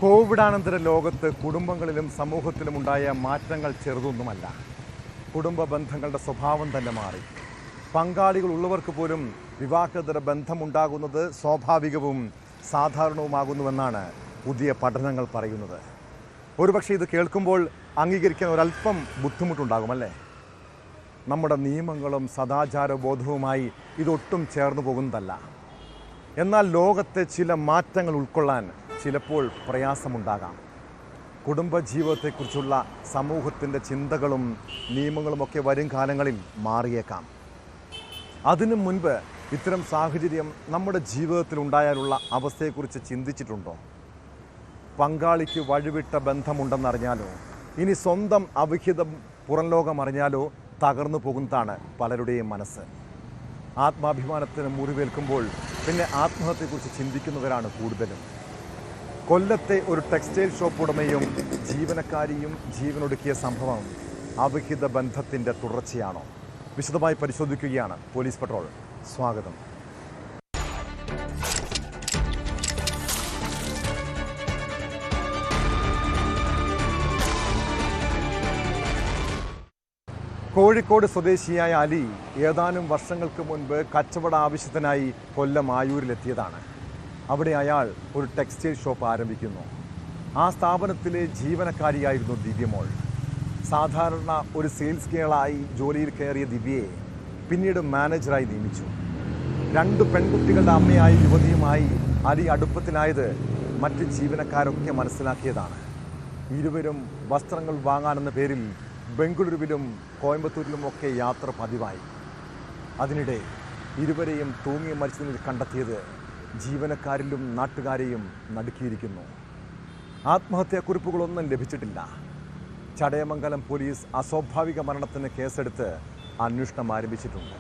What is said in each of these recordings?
കോവിഡാനന്തര ലോകത്ത് കുടുംബങ്ങളിലും സമൂഹത്തിലും ഉണ്ടായ മാറ്റങ്ങൾ ചെറുതൊന്നുമല്ല. കുടുംബ ബന്ധങ്ങളുടെ സ്വഭാവം തന്നെ മാറി. പങ്കാളികൾ ഉള്ളവർക്ക് പോലും വിവാഹേതര ബന്ധമുണ്ടാകുന്നത് സ്വാഭാവികവും സാധാരണവുമാകുന്നുവെന്നാണ് പുതിയ പഠനങ്ങൾ പറയുന്നത്. ഒരുപക്ഷെ ഇത് കേൾക്കുമ്പോൾ അംഗീകരിക്കാൻ ഒരല്പം ബുദ്ധിമുട്ടുണ്ടാകുമല്ലേ? നമ്മുടെ നിയമങ്ങളും സദാചാരബോധവുമായി ഇതൊട്ടും ചേർന്നു പോകുന്നതല്ല. എന്നാൽ ലോകത്തെ ചില മാറ്റങ്ങൾ ഉൾക്കൊള്ളാൻ ചിലപ്പോൾ പ്രയാസമുണ്ടാകാം. കുടുംബജീവിതത്തെക്കുറിച്ചുള്ള സമൂഹത്തിൻ്റെ ചിന്തകളും നിയമങ്ങളുമൊക്കെ വരും കാലങ്ങളിൽ മാറിയേക്കാം. അതിനു മുൻപ് ഇത്തരം സാഹചര്യം നമ്മുടെ ജീവിതത്തിൽ ഉണ്ടായാലുള്ള അവസ്ഥയെക്കുറിച്ച് ചിന്തിച്ചിട്ടുണ്ടോ? പങ്കാളിക്ക് വഴിവിട്ട ബന്ധമുണ്ടെന്നറിഞ്ഞാലോ ഇനി സ്വന്തം അവിഹിതം പുറം ലോകം അറിഞ്ഞാലോ തകർന്നു പോകുന്നതാണ് പലരുടെയും മനസ്സ്. ആത്മാഭിമാനത്തിന് മുറിവേൽക്കുമ്പോൾ പിന്നെ ആത്മഹത്യയെക്കുറിച്ച് ചിന്തിക്കുന്നവരാണ് കൂടുതലും. കൊല്ലത്തെ ഒരു ടെക്സ്റ്റൈൽ ഷോപ്പ് ഉടമയും ജീവനക്കാരിയും ജീവനൊടുക്കിയ സംഭവം അവിഹിത ബന്ധത്തിൻ്റെ തുടർച്ചയാണോ? വിശദമായി പരിശോധിക്കുകയാണ് പോലീസ് പട്രോൾ. സ്വാഗതം. കോഴിക്കോട് സ്വദേശിയായ അലി ഏതാനും വർഷങ്ങൾക്ക് മുൻപ് കച്ചവട ആവശ്യത്തിനായി കൊല്ലം ആയൂരിലെത്തിയതാണ്. അവിടെ അയാൾ ഒരു ടെക്സ്റ്റൈൽ ഷോപ്പ് ആരംഭിക്കുന്നു. ആ സ്ഥാപനത്തിലെ ജീവനക്കാരിയായിരുന്നു ദിവ്യമോൾ. സാധാരണ ഒരു സെയിൽസ് ഗേളായി ജോലിയിൽ കയറിയ ദിവ്യയെ പിന്നീട് മാനേജറായി നിയമിച്ചു. 2 പെൺകുട്ടികളുടെ അമ്മയായ യുവതിയുമായി അലി അടുപ്പത്തിലായത് മറ്റ് ജീവനക്കാരൊക്കെ മനസ്സിലാക്കിയതാണ്. ഇരുവരും വസ്ത്രങ്ങൾ വാങ്ങാനെന്ന പേരിൽ ബംഗളൂരുവിലും കോയമ്പത്തൂരിലുമൊക്കെ യാത്ര പതിവായി. അതിനിടെ ഇരുവരെയും തൂങ്ങി മരിച്ച നിലയിൽ കണ്ടെത്തിയത് ജീവനക്കാരിലും നാട്ടുകാരെയും നടുക്കിയിരിക്കുന്നു. ആത്മഹത്യാക്കുറിപ്പുകളൊന്നും ലഭിച്ചിട്ടില്ല. ചടയമംഗലം പോലീസ് അസ്വാഭാവിക മരണത്തിന് കേസെടുത്ത് അന്വേഷണം ആരംഭിച്ചിട്ടുണ്ട്.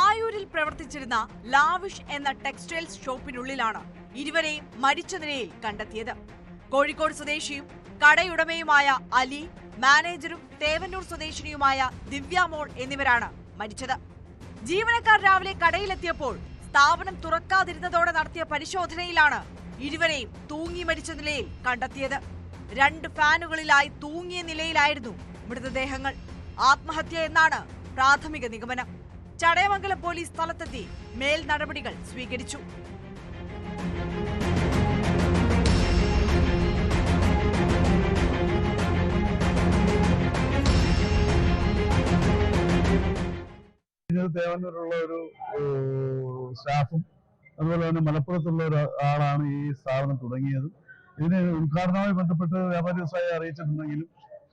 ആയൂരിൽ പ്രവർത്തിച്ചിരുന്ന ലാവിഷ് എന്ന ടെക്സ്റ്റൈൽ ഷോപ്പിനുള്ളിലാണ് ഇരുവരെയും മരിച്ച നിലയിൽ കണ്ടെത്തിയത്. കോഴിക്കോട് സ്വദേശിയും കടയുടമയുമായ അലി, മാനേജറും തേവന്നൂർ സ്വദേശിനിയുമായ ദിവ്യമോൾ എന്നിവരാണ് മരിച്ചത്. ജീവനക്കാർ രാവിലെ കടയിലെത്തിയപ്പോൾ സ്ഥാപനം തുറക്കാതിരുന്നതോടെ നടത്തിയ പരിശോധനയിലാണ് ഇരുവരെയും തൂങ്ങി മരിച്ച നിലയിൽ കണ്ടെത്തിയത്. 2 ഫാനുകളിലായി തൂങ്ങിയ നിലയിലായിരുന്നു മൃതദേഹങ്ങൾ. ആത്മഹത്യ എന്നാണ് പ്രാഥമിക നിഗമനം. ചടയമംഗലം പോലീസ് സ്ഥലത്തെത്തി മേൽ നടപടികൾ സ്വീകരിച്ചു. തേവന്നൂരുള്ള ഒരു സ്റ്റാഫും അതുപോലെ തന്നെ മലപ്പുറത്തുള്ള ഒരാളാണ് ഈ സ്ഥാപനം തുടങ്ങിയത്. ഇതിന് ഉദ്ഘാടനവുമായി ബന്ധപ്പെട്ട് വ്യാപാരി വ്യവസായിയെ അറിയിച്ചിട്ടുണ്ടെങ്കിലും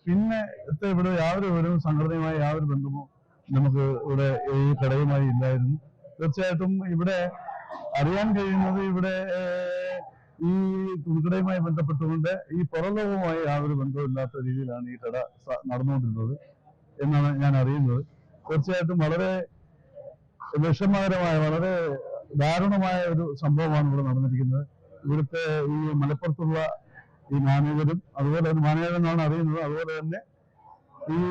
പിന്നെ ഇവിടെ യാതൊരു വിവരവും സംഘടനയുമായി യാതൊരു ബന്ധമോ നമുക്ക് ഇവിടെ ഈ കടയുമായി ഇല്ലായിരുന്നു. തീർച്ചയായിട്ടും ഇവിടെ അറിയാൻ കഴിയുന്നത് ഇവിടെ ഈ തുണിക്കടയുമായി ബന്ധപ്പെട്ടുകൊണ്ട് ഈ പുറംലോകവുമായി യാതൊരു ബന്ധമില്ലാത്ത രീതിയിലാണ് ഈ കട നടന്നുകൊണ്ടിരുന്നത് എന്നാണ് ഞാൻ അറിയുന്നത്. തീർച്ചയായിട്ടും വളരെ വിഷമകരമായ, വളരെ ദാരുണമായ ഒരു സംഭവമാണ് ഇവിടെ നടന്നിരിക്കുന്നത്. ഇവിടുത്തെ ഈ മലപ്പുറത്തുള്ള ഈ മാനേജരും അതുപോലെ തന്നെ മാനേജർ എന്നാണ് അറിയുന്നത്. അതുപോലെ തന്നെ ഈ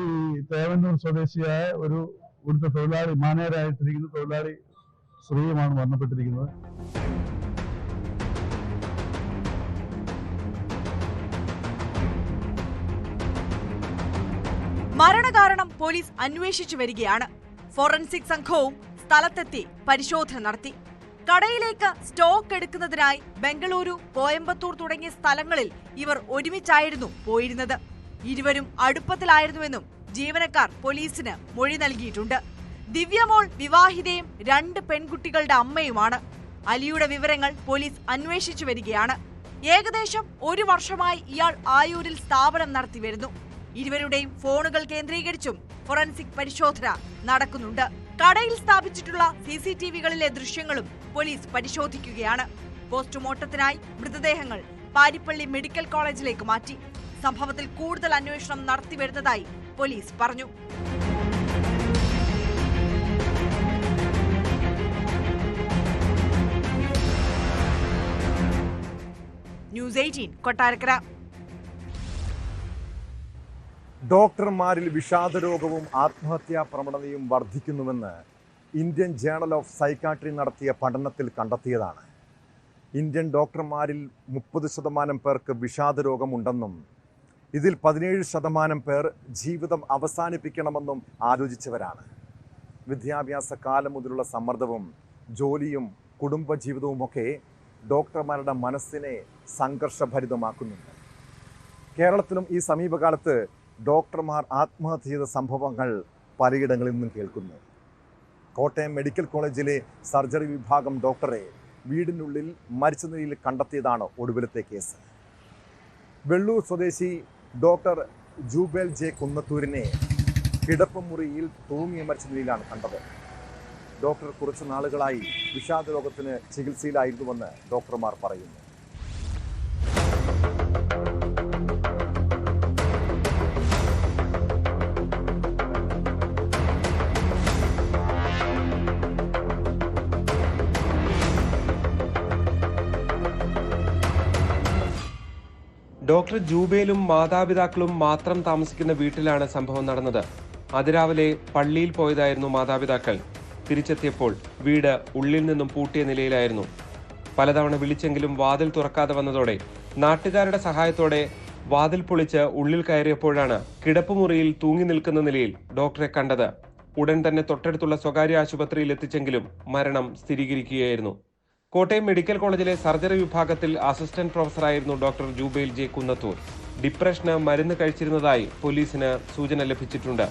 തേവന്നൂർ സ്വദേശിയായ ഒരു ഇവിടുത്തെ തൊഴിലാളി, മാനേജരായിട്ടിരിക്കുന്ന തൊഴിലാളി സ്ത്രീയുമാണ് മരണപ്പെട്ടിരിക്കുന്നത്. മരണകാരണം പോലീസ് അന്വേഷിച്ചു വരികയാണ്. ഫോറൻസിക് സംഘവും സ്ഥലത്തെത്തി പരിശോധന നടത്തി. കടയിലേക്ക് സ്റ്റോക്ക് എടുക്കുന്നതിനായി ബംഗളൂരു, കോയമ്പത്തൂർ തുടങ്ങിയ സ്ഥലങ്ങളിൽ ഇവർ ഒരുമിച്ചായിരുന്നു പോയിരുന്നത്. ഇരുവരും അടുപ്പത്തിലായിരുന്നുവെന്നും ജീവനക്കാർ പോലീസിന് മൊഴി നൽകിയിട്ടുണ്ട്. ദിവ്യമോൾ വിവാഹിതയും 2 പെൺകുട്ടികളുടെ അമ്മയുമാണ്. അലിയുടെ വിവരങ്ങൾ പോലീസ് അന്വേഷിച്ചു വരികയാണ്. ഏകദേശം 1 വർഷമായി ഇയാൾ ആയൂരിൽ സ്ഥാപനം നടത്തി വരുന്നു. ഇരുവരുടെയും ഫോണുകൾ കേന്ദ്രീകരിച്ചും ഫോറൻസിക് പരിശോധന നടക്കുന്നുണ്ട്. കടയിൽ സ്ഥാപിച്ചിട്ടുള്ള CCTVകളിലെ ദൃശ്യങ്ങളും പോലീസ് പരിശോധിക്കുകയാണ്. പോസ്റ്റ്മോർട്ടത്തിനായി മൃതദേഹങ്ങൾ പാരിപ്പള്ളി മെഡിക്കൽ കോളേജിലേക്ക് മാറ്റി. സംഭവത്തിൽ കൂടുതൽ അന്വേഷണം നടത്തിവരുന്നതായി പോലീസ് പറഞ്ഞു. ന്യൂസ് 18 കൊട്ടാരക്കര. ഡോക്ടർമാരിൽ വിഷാദരോഗവും ആത്മഹത്യാ പ്രവണതയും വർദ്ധിക്കുന്നുവെന്ന് ഇന്ത്യൻ ജേണൽ ഓഫ് സൈക്കാട്രി നടത്തിയ പഠനത്തിൽ കണ്ടെത്തിയതാണ്. ഇന്ത്യൻ ഡോക്ടർമാരിൽ 30% പേർക്ക് വിഷാദരോഗമുണ്ടെന്നും ഇതിൽ 17% പേർ ജീവിതം അവസാനിപ്പിക്കണമെന്നും ആലോചിച്ചവരാണ്. വിദ്യാഭ്യാസ കാലം മുതലുള്ള സമ്മർദ്ദവും ജോലിയും കുടുംബജീവിതവുമൊക്കെ ഡോക്ടർമാരുടെ മനസ്സിനെ സംഘർഷഭരിതമാക്കുന്നുണ്ട്. കേരളത്തിലും ഈ സമീപകാലത്ത് ഡോക്ടർമാർ ആത്മഹത്യ ചെയ്ത സംഭവങ്ങൾ പലയിടങ്ങളിൽ നിന്നും കേൾക്കുന്നു. കോട്ടയം മെഡിക്കൽ കോളേജിലെ സർജറി വിഭാഗം ഡോക്ടറെ വീടിനുള്ളിൽ മരിച്ച നിലയിൽ കണ്ടെത്തിയതാണ് ഒടുവിലത്തെ കേസ്. വെള്ളൂർ സ്വദേശി ഡോക്ടർ ജൂബേൽ ജെ കുന്നത്തൂരിനെ കിടപ്പുമുറിയിൽ തൂങ്ങി മരിച്ച നിലയിലാണ് കണ്ടത്. ഡോക്ടർ കുറച്ചു നാളുകളായി വിഷാദരോഗത്തിന് ചികിത്സയിലായിരുന്നുവെന്ന് ഡോക്ടർമാർ പറയുന്നു. ഡോക്ടർ ജൂബേലും മാതാപിതാക്കളും മാത്രം താമസിക്കുന്ന വീട്ടിലാണ് സംഭവം നടന്നത്. അതിരാവിലെ പള്ളിയിൽ പോയതായിരുന്നു മാതാപിതാക്കൾ. തിരിച്ചെത്തിയപ്പോൾ വീട് ഉള്ളിൽ നിന്നും പൂട്ടിയ നിലയിലായിരുന്നു. പലതവണ വിളിച്ചെങ്കിലും വാതിൽ തുറക്കാതെ വന്നതോടെ നാട്ടുകാരുടെ സഹായത്തോടെ വാതിൽ പൊളിച്ച് ഉള്ളിൽ കയറിയപ്പോഴാണ് കിടപ്പുമുറിയിൽ തൂങ്ങി നിൽക്കുന്ന നിലയിൽ ഡോക്ടറെ കണ്ടത്. ഉടൻ തന്നെ തൊട്ടടുത്തുള്ള സ്വകാര്യ ആശുപത്രിയിൽ എത്തിച്ചെങ്കിലും മരണം സ്ഥിരീകരിക്കുകയായിരുന്നു. കോട്ടയം മെഡിക്കൽ കോളേജിലെ സർജറി വിഭാഗത്തിൽ അസിസ്റ്റന്റ് പ്രൊഫസറായിരുന്നു ഡോക്ടർ ജൂബേൽ ജെ കുന്നത്തൂർ. ഡിപ്രഷന് മരുന്ന് കഴിച്ചിരുന്നതായി പോലീസിന് സൂചന ലഭിച്ചിട്ടുണ്ട്.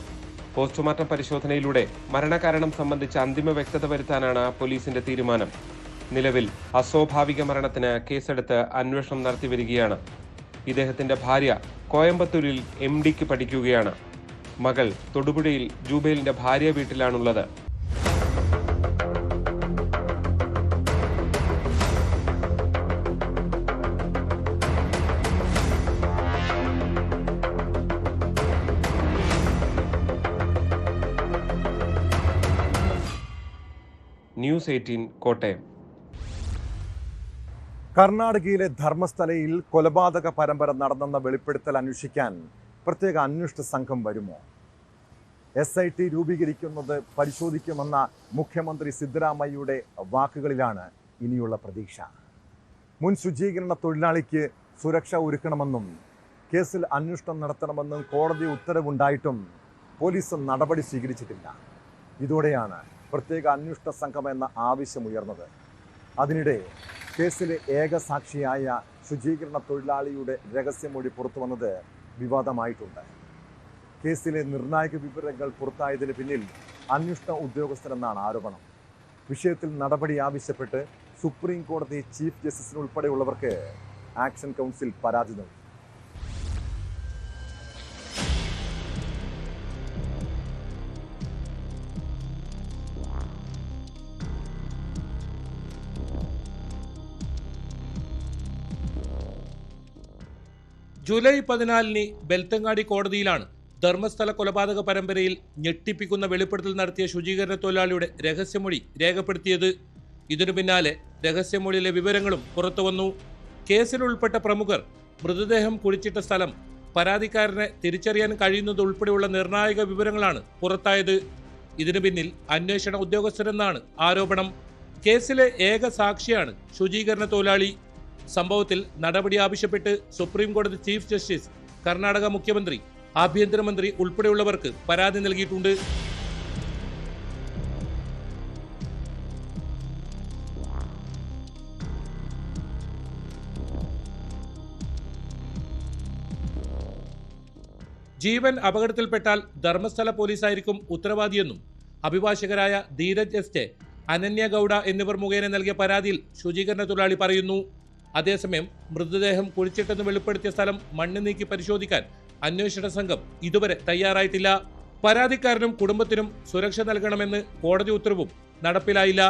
പോസ്റ്റ്മോർട്ടം പരിശോധനയിലൂടെ മരണകാരണം സംബന്ധിച്ച് അന്തിമ വ്യക്തത വരുത്താനാണ് പോലീസിന്റെ തീരുമാനം. നിലവിൽ അസ്വാഭാവിക മരണത്തിന് കേസെടുത്ത് അന്വേഷണം നടത്തിവരികയാണ്. ഇദ്ദേഹത്തിന്റെ ഭാര്യ കോയമ്പത്തൂരിൽ MDക്ക് പഠിക്കുകയാണ്. മകൾ തൊടുപുഴയിൽ ജൂബേലിന്റെ ഭാര്യ വീട്ടിലാണുള്ളത്. ന്യൂസ് 18 കോട്ടയം. കർണാടകയിലെ ധർമ്മസ്ഥലയിൽ കൊലപാതക പരമ്പര നടന്നെന്ന വെളിപ്പെടുത്തൽ അന്വേഷിക്കാൻ പ്രത്യേക അന്വേഷണ സംഘം വരുമോ? SIT രൂപീകരിക്കുന്നത് പരിശോധിക്കുമെന്ന മുഖ്യമന്ത്രി സിദ്ധരാമയ്യയുടെ വാക്കുകളിലാണ് ഇനിയുള്ള പ്രതീക്ഷ. മുൻ ശുചീകരണ തൊഴിലാളിക്ക് സുരക്ഷ ഒരുക്കണമെന്നും കേസിൽ അന്വേഷണം നടത്തണമെന്നും കോടതി ഉത്തരവുണ്ടായിട്ടും പോലീസ് നടപടി സ്വീകരിച്ചിട്ടില്ല. ഇതോടെയാണ് പ്രത്യേക അന്വേഷണ സംഘം എന്ന ആവശ്യമുയർന്നത്. അതിനിടെ കേസിലെ ഏക സാക്ഷിയായ ശുചീകരണ തൊഴിലാളിയുടെ രഹസ്യമൊഴി പുറത്തു വന്നത് വിവാദമായിട്ടുണ്ട്. കേസിലെ നിർണായക വിവരങ്ങൾ പുറത്തായതിന് പിന്നിൽ അന്വേഷണ ഉദ്യോഗസ്ഥരെന്നാണ് ആരോപണം. വിഷയത്തിൽ നടപടി ആവശ്യപ്പെട്ട് സുപ്രീം കോടതി ചീഫ് ജസ്റ്റിസിനുൾപ്പെടെയുള്ളവർക്ക് ആക്ഷൻ കൗൺസിൽ പരാതി നൽകി. ജൂലൈ 14 ബെൽത്തങ്ങാടി കോടതിയിലാണ് ധർമ്മസ്ഥല കൊലപാതക പരമ്പരയിൽ ഞെട്ടിപ്പിക്കുന്ന വെളിപ്പെടുത്തൽ നടത്തിയ ശുചീകരണ തൊഴിലാളിയുടെ രഹസ്യമൊഴി രേഖപ്പെടുത്തിയത്. ഇതിനു പിന്നാലെ രഹസ്യമൊഴിയിലെ വിവരങ്ങളും പുറത്തുവന്നു. കേസിൽ ഉൾപ്പെട്ട പ്രമുഖർ മൃതദേഹം കുഴിച്ചിട്ട സ്ഥലം, പരാതിക്കാരനെ തിരിച്ചറിയാൻ കഴിയുന്നത് ഉൾപ്പെടെയുള്ള നിർണായക വിവരങ്ങളാണ് പുറത്തായത്. ഇതിനു പിന്നിൽ അന്വേഷണ ഉദ്യോഗസ്ഥരെന്നാണ് ആരോപണം. കേസിലെ ഏക സാക്ഷിയാണ് ശുചീകരണ തൊഴിലാളി. സംഭവത്തിൽ നടപടി ആവശ്യപ്പെട്ട് സുപ്രീം കോടതി ചീഫ് ജസ്റ്റിസ്, കർണാടക മുഖ്യമന്ത്രി, ആഭ്യന്തരമന്ത്രി ഉൾപ്പെടെയുള്ളവർക്ക് പരാതി നൽകിയിട്ടുണ്ട്. ജീവൻ അപകടത്തിൽപ്പെട്ടാൽ ധർമ്മസ്ഥല പോലീസായിരിക്കും ഉത്തരവാദിയെന്നും അഭിഭാഷകരായ ധീരജ് SJ, അനന്യ ഗൌഡ എന്നിവർ മുഖേന നൽകിയ പരാതിയിൽ ശുചീകരണ തൊഴിലാളി പറയുന്നു. അതേസമയം മൃതദേഹം കുഴിച്ചിട്ടെന്ന് വെളിപ്പെടുത്തിയ സ്ഥലം മണ്ണ് നീക്കി പരിശോധിക്കാൻ അന്വേഷണ സംഘം ഇതുവരെ തയ്യാറായിട്ടില്ല. പരാതിക്കാരനും കുടുംബത്തിനും സുരക്ഷ നൽകണമെന്ന് കോടതി ഉത്തരവും നടപ്പിലായില്ല.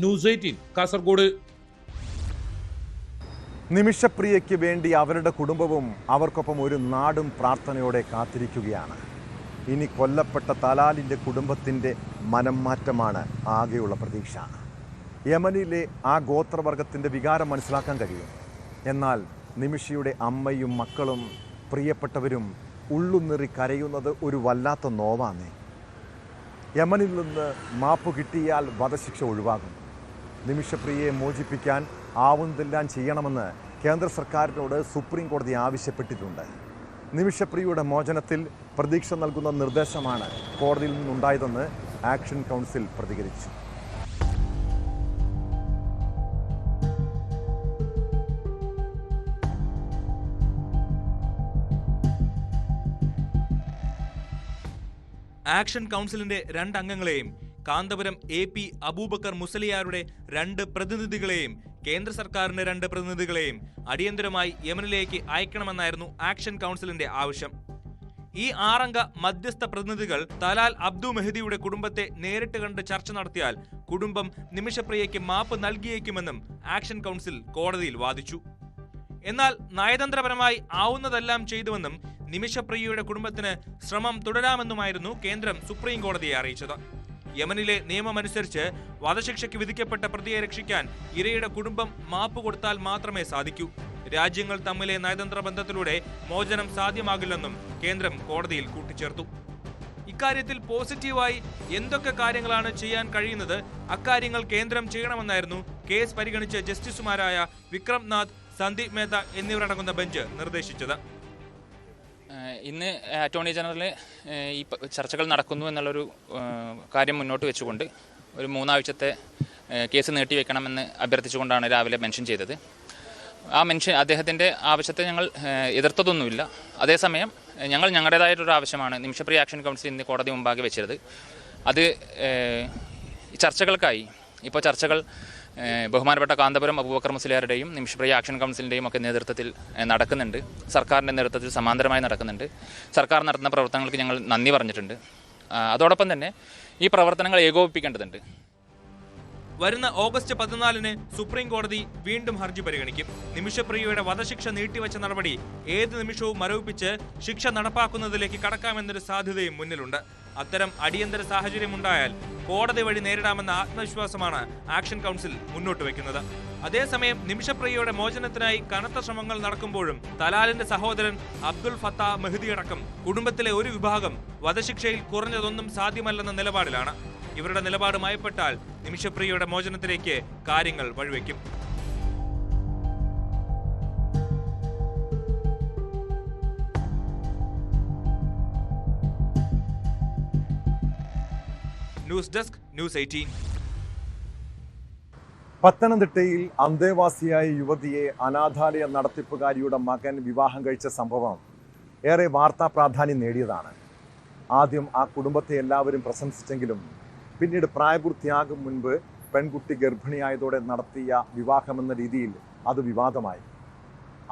ന്യൂസ് 18 കാസർഗോഡ്. നിമിഷപ്രിയയ്ക്ക് വേണ്ടി അവരുടെ കുടുംബവും അവർക്കൊപ്പം ഒരു നാടും പ്രാർത്ഥനയോടെ കാത്തിരിക്കുകയാണ്. ഇനി കൊല്ലപ്പെട്ട തലാലിൻ്റെ കുടുംബത്തിൻ്റെ മനം മാറ്റമാണ് ആകെയുള്ള പ്രതീക്ഷ. യമനിലെ ആ ഗോത്രവർഗത്തിൻ്റെ വികാരം മനസ്സിലാക്കാൻ കഴിയും. എന്നാൽ നിമിഷയുടെ അമ്മയും മക്കളും പ്രിയപ്പെട്ടവരും ഉള്ളുനിറി കരയുന്നത് ഒരു വല്ലാത്ത നോവാണ്. യമനിൽ നിന്ന് മാപ്പ് കിട്ടിയാൽ വധശിക്ഷ ഒഴിവാകും. നിമിഷപ്രിയയെ മോചിപ്പിക്കാൻ ആവുന്നതെല്ലാം ചെയ്യണമെന്ന് കേന്ദ്ര സർക്കാരിനോട് സുപ്രീം കോടതി ആവശ്യപ്പെട്ടിട്ടുണ്ട്. നിമിഷപ്രിയയുടെ മോചനത്തിൽ പ്രതീക്ഷ നൽകുന്ന നിർദ്ദേശമാണ് കോടതിയിൽ നിന്നുണ്ടായതെന്ന് ആക്ഷൻ കൗൺസിൽ പ്രതികരിച്ചു. ആക്ഷൻ കൗൺസിലിന്റെ 2 അംഗങ്ങളെയും കാന്തപുരം AP അബൂബക്കർ മുസലിയാരുടെ 2 പ്രതിനിധികളെയും കേന്ദ്ര സർക്കാരിന്റെ 2 പ്രതിനിധികളെയും അടിയന്തരമായി യമനിലേക്ക് അയക്കണമെന്നായിരുന്നു ആക്ഷൻ കൗൺസിലിന്റെ ആവശ്യം. ഈ 6 അംഗ മധ്യസ്ഥ പ്രതിനിധികൾ തലാൽ അബ്ദു മെഹദിയുടെ കുടുംബത്തെ നേരിട്ട് കണ്ട് ചർച്ച നടത്തിയാൽ കുടുംബം നിമിഷപ്രിയയ്ക്ക് മാപ്പ് നൽകിയേക്കുമെന്നും ആക്ഷൻ കൗൺസിൽ കോടതിയിൽ വാദിച്ചു. എന്നാൽ നയതന്ത്രപരമായി ആവുന്നതെല്ലാം ചെയ്തുവെന്നും നിമിഷപ്രിയയുടെ കുടുംബത്തിന് ശ്രമം തുടരാമെന്നുമായിരുന്നു കേന്ദ്രം സുപ്രീം കോടതിയെ അറിയിച്ചത്. യമനിലെ നിയമമനുസരിച്ച് വധശിക്ഷയ്ക്ക് വിധിക്കപ്പെട്ട പ്രതിയെ രക്ഷിക്കാൻ ഇരയുടെ കുടുംബം മാപ്പ് കൊടുത്താൽ മാത്രമേ സാധിക്കൂ. രാജ്യങ്ങൾ തമ്മിലെ നയതന്ത്ര ബന്ധത്തിലൂടെ മോചനം സാധ്യമാകില്ലെന്നും കേന്ദ്രം കോടതിയിൽ കൂട്ടിച്ചേർത്തു. ഇക്കാര്യത്തിൽ പോസിറ്റീവായി എന്തൊക്കെ കാര്യങ്ങളാണ് ചെയ്യാൻ കഴിയുന്നത്, അക്കാര്യങ്ങൾ കേന്ദ്രം ചെയ്യണമെന്നായിരുന്നു കേസ് പരിഗണിച്ച് ജസ്റ്റിസുമാരായ വിക്രം നാഥ്, സന്ദീപ് മേത്ത എന്നിവരടങ്ങുന്ന ബെഞ്ച് നിർദ്ദേശിച്ചത്. ഇന്ന് അറ്റോർണി ജനറൽ ഈ ചർച്ചകൾ നടക്കുന്നു എന്നുള്ളൊരു കാര്യം മുന്നോട്ട് വെച്ചുകൊണ്ട് ഒരു 3 ആഴ്ചത്തെ കേസ് നീട്ടിവെക്കണമെന്ന് അഭ്യർത്ഥിച്ചുകൊണ്ടാണ് രാവിലെ മെൻഷൻ ചെയ്തത്. അദ്ദേഹത്തിൻ്റെ ആവശ്യത്തെ ഞങ്ങൾ എതിർത്തതൊന്നുമില്ല. അതേസമയം ഞങ്ങൾ ഞങ്ങളുടേതായിട്ടൊരു ആവശ്യമാണ് നിമിഷപ്രിയ ആക്ഷൻ കൗൺസിൽ ഇന്ന് കോടതി മുമ്പാകെ വെച്ചിരുന്നത്. അത് ചർച്ചകൾക്കായി ഇപ്പോൾ ചർച്ചകൾ ബഹുമാനപ്പെട്ട കാന്തപുരം അബൂബക്കർ മുസ്ലിയാരുടെയും നിമിഷപ്രിയ ആക്ഷൻ കൗൺസിലിൻ്റെയും ഒക്കെ നേതൃത്വത്തിൽ നടക്കുന്നുണ്ട്. സർക്കാരിൻ്റെ നേതൃത്വത്തിൽ സമാന്തരമായി നടക്കുന്നുണ്ട്. സർക്കാർ നടത്തുന്ന പ്രവർത്തനങ്ങൾക്ക് ഞങ്ങൾ നന്ദി പറഞ്ഞിട്ടുണ്ട്. അതോടൊപ്പം തന്നെ ഈ പ്രവർത്തനങ്ങൾ ഏകോപിപ്പിക്കേണ്ടതുണ്ട്. വരുന്ന ഓഗസ്റ്റ് 14-ന് സുപ്രീം കോടതി വീണ്ടും ഹർജി പരിഗണിക്കും. നിമിഷപ്രിയയുടെ വധശിക്ഷ നീട്ടിവെച്ച നടപടി ഏത് നിമിഷവും മരവിപ്പിച്ച് ശിക്ഷ നടപ്പാക്കുന്നതിലേക്ക് കടക്കാമെന്നൊരു സാധ്യതയും മുന്നിലുണ്ട്. അത്തരം അടിയന്തര സാഹചര്യമുണ്ടായാൽ കോടതി വഴി നേരിടാമെന്ന ആത്മവിശ്വാസമാണ് ആക്ഷൻ കൗൺസിൽ മുന്നോട്ട് വയ്ക്കുന്നത്. അതേസമയം നിമിഷപ്രിയയുടെ മോചനത്തിനായി കനത്ത ശ്രമങ്ങൾ നടക്കുമ്പോഴും തലാലിന്റെ സഹോദരൻ അബ്ദുൽ ഫത്താ മെഹദിയടക്കം കുടുംബത്തിലെ ഒരു വിഭാഗം വധശിക്ഷയിൽ കുറഞ്ഞതൊന്നും സാധ്യമല്ലെന്ന നിലപാടിലാണ്. ഇവരുടെ നിലപാട് മയപ്പെട്ടാൽ നിമിഷപ്രിയയുടെ മോചനത്തിലേക്ക് കാര്യങ്ങൾ വഴിവെക്കും. News desk, news 18. പത്തനംതിട്ടയിൽ അന്തേവാസിയായ യുവതിയെ അനാഥാലയ നടത്തിപ്പുകാരിയുടെ മകൻ വിവാഹം കഴിച്ച സംഭവം ഏറെ വാർത്താ പ്രാധാന്യം നേടിയതാണ്. ആദ്യം ആ കുടുംബത്തെ എല്ലാവരും പ്രശംസിച്ചെങ്കിലും പിന്നീട് പ്രായപൂർത്തിയാകും മുൻപ് പെൺകുട്ടി ഗർഭിണിയായതോടെ നടത്തിയ വിവാഹമെന്ന രീതിയിൽ അത് വിവാദമായി.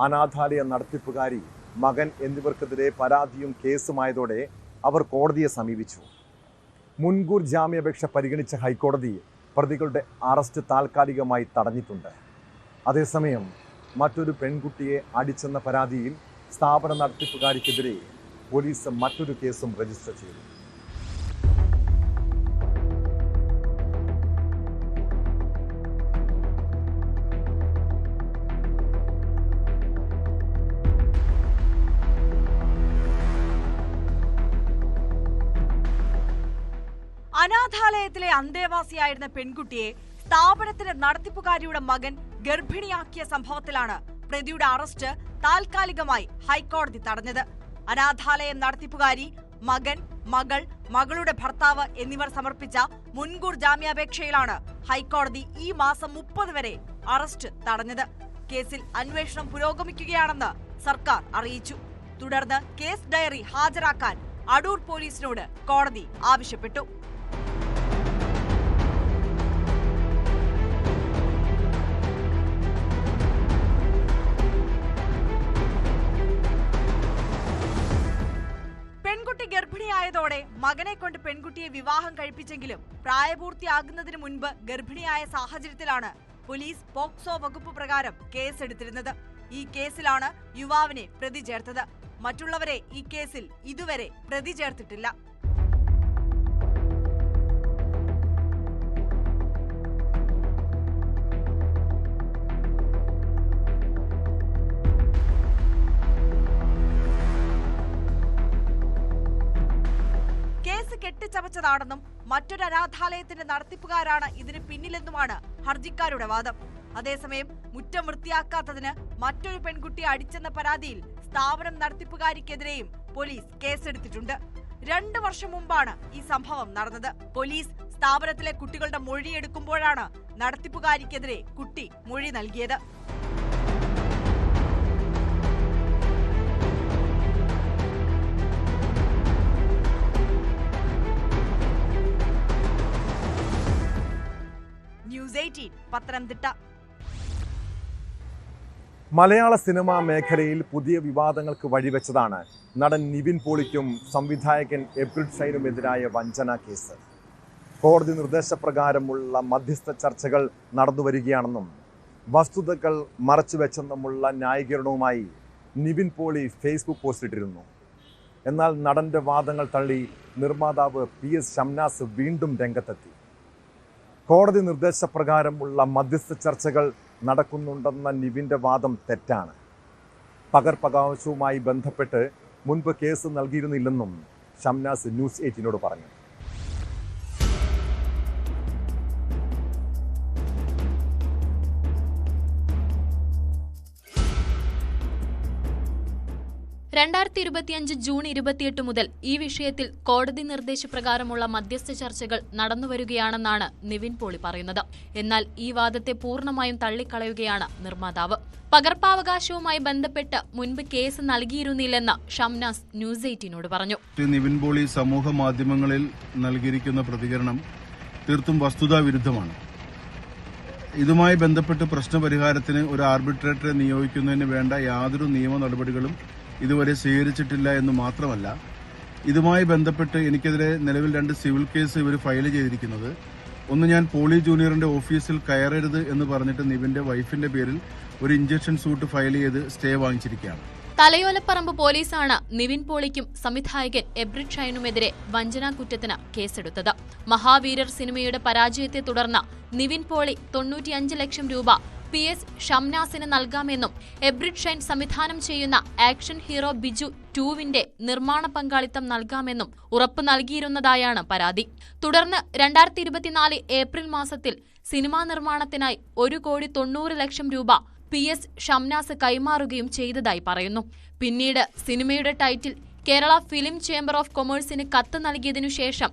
അനാഥാലയ നടത്തിപ്പുകാരി, മകൻ എന്നിവർക്കെതിരെ പരാതിയും കേസുമായതോടെ അവർ കോടതിയെ സമീപിച്ചു. മുൻകൂർ ജാമ്യാപേക്ഷ പരിഗണിച്ച ഹൈക്കോടതി പ്രതികളുടെ അറസ്റ്റ് താൽക്കാലികമായി തടഞ്ഞിട്ടുണ്ട്. അതേസമയം മറ്റൊരു പെൺകുട്ടിയെ അടിച്ചെന്ന പരാതിയിൽ സ്ഥാപന നടത്തിപ്പുകാരിക്കെതിരെ പോലീസ് മറ്റൊരു കേസും രജിസ്റ്റർ ചെയ്തു. അനാഥാലയത്തിലെ അന്തേവാസിയായിരുന്ന പെൺകുട്ടിയെ സ്ഥാപനത്തിന്റെ നടത്തിപ്പുകാരിയുടെ മകൻ ഗർഭിണിയാക്കിയ സംഭവത്തിലാണ് പ്രതിയുടെ അറസ്റ്റ് താൽക്കാലികമായി ഹൈക്കോടതി തടഞ്ഞത്. അനാഥാലയം നടത്തിപ്പുകാരി, മകൻ, മകൾ, മകളുടെ ഭർത്താവ് എന്നിവർ സമർപ്പിച്ച മുൻകൂർ ജാമ്യാപേക്ഷയിലാണ് ഹൈക്കോടതി ഈ മാസം 30 വരെ അറസ്റ്റ് തടഞ്ഞത്. കേസിൽ അന്വേഷണം പുരോഗമിക്കുകയാണെന്ന് സർക്കാർ അറിയിച്ചു. തുടർന്ന് കേസ് ഡയറി ഹാജരാക്കാൻ അടൂർ പോലീസിനോട് കോടതി ആവശ്യപ്പെട്ടു. പെൺകുട്ടി ഗർഭിണിയായതോടെ മകനെ കൊണ്ട് പെൺകുട്ടിയെ വിവാഹം കഴിപ്പിച്ചെങ്കിലും പ്രായപൂർത്തിയാകുന്നതിന് മുൻപ് ഗർഭിണിയായ സാഹചര്യത്തിലാണ് പോലീസ് പോക്സോ വകുപ്പ് പ്രകാരം കേസെടുത്തിരുന്നത്. ഈ കേസിലാണ് യുവാവിനെ പ്രതി ചേർത്തത്. മറ്റുള്ളവരെ ഈ കേസിൽ ഇതുവരെ പ്രതി ചേർത്തിട്ടില്ല. കെട്ടിച്ചമച്ചതാണെന്നും മറ്റൊരു അനാഥാലയത്തിന്റെ നടത്തിപ്പുകാരാണ് ഇതിന് പിന്നിലെന്നുമാണ് ഹർജിക്കാരുടെ വാദം. അതേസമയം മുറ്റം വൃത്തിയാക്കാത്തതിന് മറ്റൊരു പെൺകുട്ടിയെ അടിച്ചെന്ന പരാതിയിൽ സ്ഥാപനം നടത്തിപ്പുകാരിക്കെതിരെയും പോലീസ് കേസെടുത്തിട്ടുണ്ട്. 2 വർഷം മുമ്പാണ് ഈ സംഭവം നടന്നത്. പോലീസ് സ്ഥാപനത്തിലെ കുട്ടികളുടെ മൊഴിയെടുക്കുമ്പോഴാണ് നടത്തിപ്പുകാരിക്കെതിരെ കുട്ടി മൊഴി നൽകിയത്. ന്യൂസ് 18 പത്തനംതിട്ട. മലയാള സിനിമാ മേഖലയിൽ പുതിയ വിവാദങ്ങൾക്ക് വഴിവെച്ചതാണ് നടൻ നിവിൻ പോളിക്കും സംവിധായകൻ എബ്രിഡ് ഷൈനുമെതിരായ വഞ്ചന കേസ്. കോടതി നിർദ്ദേശപ്രകാരമുള്ള മധ്യസ്ഥ ചർച്ചകൾ നടന്നുവരികയാണെന്നും വസ്തുതകൾ മറച്ചുവെച്ചെന്നുമുള്ള ന്യായീകരണവുമായി നിവിൻ പോളി ഫേസ്ബുക്ക് പോസ്റ്റിട്ടിരുന്നു. എന്നാൽ നടന്റെ വാദങ്ങൾ തള്ളി നിർമ്മാതാവ് PS ഷംനാസ് വീണ്ടും രംഗത്തെത്തി. കോടതി നിർദ്ദേശപ്രകാരമുള്ള മധ്യസ്ഥ ചർച്ചകൾ നടക്കുന്നുണ്ടെന്ന നിവിൻ്റെ വാദം തെറ്റാണ്. പകർപ്പവകാശവുമായി ബന്ധപ്പെട്ട് മുൻപ് കേസ് നൽകിയിരുന്നില്ലെന്നും ഷംനാസ് ന്യൂസ് 18നോട് പറഞ്ഞു. ജൂൺ 28 മുതൽ ഈ വിഷയത്തിൽ കോടതി നിർദ്ദേശപ്രകാരമുള്ള മധ്യസ്ഥ ചർച്ചകൾ നടന്നുവരികയാണെന്നാണ് നിവിൻ പോളി പറയുന്നത്. എന്നാൽ ഈ വാദത്തെ പൂർണ്ണമായും തള്ളിക്കളയുകയാണ് നിർമ്മാതാവ്. പകർപ്പവകാശവുമായി ബന്ധപ്പെട്ട് മുൻപ് കേസ് നൽകിയിരുന്നില്ലെന്ന് ഷംനാസ് ന്യൂസ് 18നോട് പറഞ്ഞു. നിവിൻ പോളി സമൂഹ മാധ്യമങ്ങളിൽ നൽകിയിരിക്കുന്ന പ്രതികരണം തീർത്തും വസ്തുതാവിരുദ്ധമാണ്. ഇതുമായി ബന്ധപ്പെട്ട് പ്രശ്നപരിഹാരത്തിന് ഒരു ആർബിട്രേറ്ററെ നിയോഗിക്കുന്നതിന് വേണ്ട യാതൊരു നിയമ നടപടികളും ഇതുവരെ സ്വീകരിച്ചിട്ടില്ല എന്ന് മാത്രമല്ല, ഇതുമായി ബന്ധപ്പെട്ട് എനിക്കെതിരെ നിലവിൽ 2 സിവിൽ കേസ് ഇവർ ഫയൽ ചെയ്തിരിക്കുന്നത്. ഒന്ന്, ഞാൻ പോളി ജൂനിയറിന്റെ ഓഫീസിൽ കയറരുത് എന്ന് പറഞ്ഞിട്ട് നിവിന്റെ വൈഫിന്റെ പേരിൽ ഒരു ഇഞ്ചക്ഷൻ സൂട്ട് ഫയൽ ചെയ്ത് സ്റ്റേ വാങ്ങിച്ചിരിക്കുകയാണ്. തലയോലപ്പറമ്പ് പോലീസാണ് നിവിൻ പോളിക്കും സംവിധായകൻ എബ്രിഡ് ഷൈനുമെതിരെ വഞ്ചനാ കുറ്റത്തിന് കേസെടുത്തത്. മഹാവീരർ സിനിമയുടെ പരാജയത്തെ തുടർന്ന് നിവിൻ പോളി 95 ലക്ഷം രൂപ PS ഷംനാസിന് നൽകാമെന്നും എബ്രിഡ് ഷൈൻ സംവിധാനം ചെയ്യുന്ന ആക്ഷൻ ഹീറോ ബിജു 2വിന്റെ നിർമ്മാണ പങ്കാളിത്തം നൽകാമെന്നും ഉറപ്പ് നൽകിയിരുന്നതായാണ് പരാതി. തുടർന്ന് 2024 ഏപ്രിൽ മാസത്തിൽ സിനിമാ നിർമ്മാണത്തിനായി 1,90 ലക്ഷം രൂപ PS ഷംനാസ് കൈമാറുകയും ചെയ്തതായി പറയുന്നു. പിന്നീട് സിനിമയുടെ title Kerala film chamber of കൊമേഴ്സിന് കത്ത് നൽകിയതിനു ശേഷം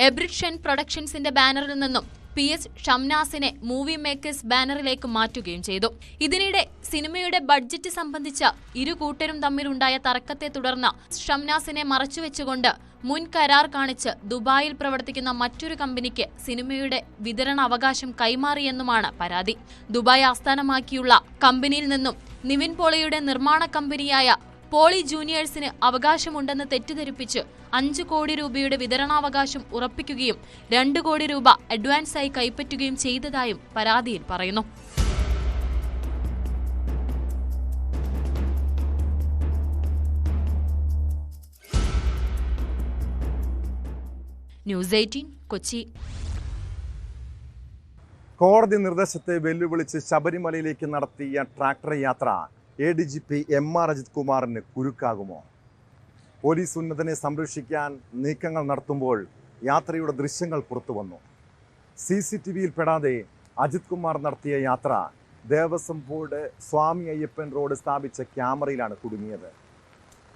എബ്രിഡ് ഷൈൻ പ്രൊഡക്ഷൻസിന്റെ ബാനറിൽ നിന്നും PS ഷംനാസിനെ മൂവി മേക്കേഴ്സ് ബാനറിലേക്ക് മാറ്റുകയും ചെയ്തു. ഇതിനിടെ സിനിമയുടെ ബഡ്ജറ്റ് സംബന്ധിച്ച് ഇരു കൂട്ടരും തമ്മിലുണ്ടായ തർക്കത്തെ തുടർന്ന് ഷംനാസിനെ മറച്ചുവെച്ചുകൊണ്ട് മുൻ കരാർ കാണിച്ച് ദുബായിൽ പ്രവർത്തിക്കുന്ന മറ്റൊരു കമ്പനിക്ക് സിനിമയുടെ വിതരണ അവകാശം കൈമാറിയെന്നുമാണ് പരാതി. ദുബായ് ആസ്ഥാനമാക്കിയുള്ള കമ്പനിയിൽ നിന്നും നിവിൻ പോളിയുടെ നിർമ്മാണ കമ്പനിയായ പോളി ജൂനിയേഴ്സിന് അവകാശമുണ്ടെന്ന് തെറ്റിദ്ധരിപ്പിച്ച് 5 കോടി രൂപയുടെ വിതരണാവകാശം ഉറപ്പിക്കുകയും 2 കോടി രൂപ അഡ്വാൻസായി കൈപ്പറ്റുകയും ചെയ്തതായും പരാതിയിൽ പറയുന്നു. ന്യൂസ് 18 കൊച്ചി. കോടതി നിർദ്ദേശത്തെ വെല്ലുവിളിച്ച് ശബരിമലയിലേക്ക് നടത്തിയ ട്രാക്ടർ യാത്ര ADGP MR അജിത് കുമാറിന് കുരുക്കാകുമോ? പോലീസ് ഉന്നതനെ സംരക്ഷിക്കാൻ നീക്കങ്ങൾ നടത്തുമ്പോൾ യാത്രയുടെ ദൃശ്യങ്ങൾ പുറത്തുവന്നു. CCTVയിൽ പെടാതെ അജിത് കുമാർ നടത്തിയ യാത്ര ദേവസ്വം ബോർഡ് സ്വാമി അയ്യപ്പൻ റോഡ് സ്ഥാപിച്ച ക്യാമറയിലാണ് കുടുങ്ങിയത്.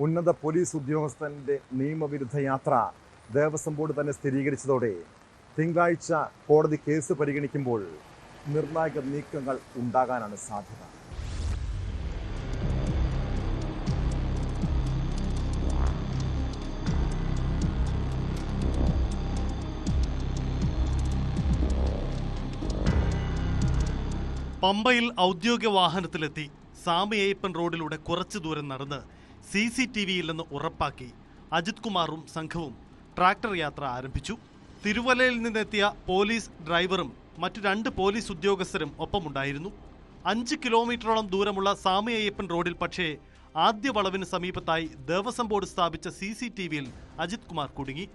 ഉന്നത പോലീസ് ഉദ്യോഗസ്ഥന്റെ നിയമവിരുദ്ധ യാത്ര ദേവസ്വം ബോർഡ് തന്നെ സ്ഥിരീകരിച്ചതോടെ തിങ്കളാഴ്ച കോടതി കേസ് പരിഗണിക്കുമ്പോൾ നിർണായക നീക്കങ്ങൾ ഉണ്ടാകാനാണ് സാധ്യത. പമ്പയിൽ ഔദ്യോഗിക വാഹനത്തിലെത്തി സ്വാമി അയ്യപ്പൻ റോഡിലൂടെ കുറച്ചു ദൂരം നടന്ന് CCTVയില്ലെന്ന് ഉറപ്പാക്കി അജിത് കുമാറും സംഘവും ട്രാക്ടർ യാത്ര ആരംഭിച്ചു. തിരുവല്ലയിൽ നിന്നെത്തിയ പോലീസ് ഡ്രൈവറും മറ്റു 2 പോലീസ് ഉദ്യോഗസ്ഥരും ഒപ്പമുണ്ടായിരുന്നു. 5 കിലോമീറ്ററോളം ദൂരമുള്ള സ്വാമി അയ്യപ്പൻ റോഡിൽ പക്ഷേ ആദ്യ വളവിന് സമീപത്തായി ദേവസ്വം ബോർഡ് സ്ഥാപിച്ച CCTVയിൽ അജിത് കുമാർ കുടുങ്ങി.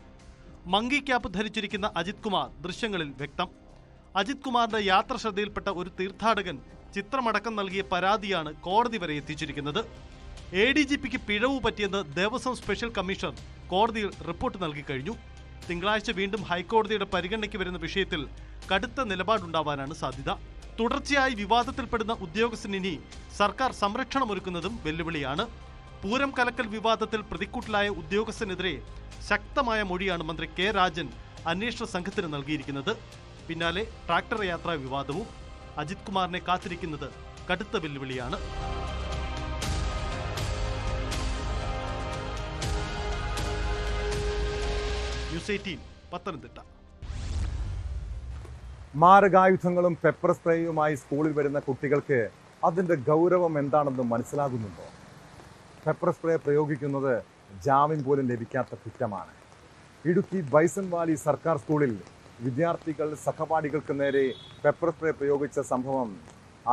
മങ്കി ക്യാപ്പ് ധരിച്ചിരിക്കുന്ന അജിത് കുമാർ ദൃശ്യങ്ങളിൽ വ്യക്തം. അജിത് കുമാറിന്റെ യാത്ര ശ്രദ്ധയിൽപ്പെട്ട ഒരു തീർത്ഥാടകൻ ചിത്രമടക്കം നൽകിയ പരാതിയാണ് കോടതി വരെ എത്തിച്ചിരിക്കുന്നത്. ADGPക്ക് പിഴവ് പറ്റിയെന്ന് ദേവസ്വം സ്പെഷ്യൽ കമ്മീഷണർ കോടതിയിൽ റിപ്പോർട്ട് നൽകി കഴിഞ്ഞു. തിങ്കളാഴ്ച വീണ്ടും ഹൈക്കോടതിയുടെ പരിഗണനയ്ക്ക് വരുന്ന വിഷയത്തിൽ കടുത്ത നിലപാടുണ്ടാവാനാണ് സാധ്യത. തുടർച്ചയായി വിവാദത്തിൽപ്പെടുന്ന ഉദ്യോഗസ്ഥന് ഇനി സർക്കാർ സംരക്ഷണമൊരുക്കുന്നതും വെല്ലുവിളിയാണ്. പൂരം കലക്കൽ വിവാദത്തിൽ പ്രതിക്കൂട്ടിലായ ഉദ്യോഗസ്ഥനെതിരെ ശക്തമായ മൊഴിയാണ് മന്ത്രി കെ രാജൻ അന്വേഷണ സംഘത്തിന് നൽകിയിരിക്കുന്നത്. പിന്നാലെ ട്രാക്ടർ യാത്രാ വിവാദവും. അജിത് കുമാറിനെ കാത്തിരിക്കുന്നത് കടുത്ത വെല്ലുവിളിയാണ്. ന്യൂസ് 18 പത്തനംതിട്ട. മാരകായുധങ്ങളും പെപ്പർ സ്പ്രേയുമായി സ്കൂളിൽ വരുന്ന കുട്ടികൾക്ക് അതിൻ്റെ ഗൗരവം എന്താണെന്ന് മനസ്സിലാകുന്നുണ്ടോ? പെപ്പർ സ്പ്രേ പ്രയോഗിക്കുന്നത് ജാമ്യം പോലും ലഭിക്കാത്ത കുറ്റമാണ്. ഇടുക്കി ബൈസൺ വാലി സർക്കാർ സ്കൂളിൽ വിദ്യാർത്ഥികൾ സഹപാഠികൾക്ക് നേരെ പെപ്പർ സ്പ്രേ പ്രയോഗിച്ച സംഭവം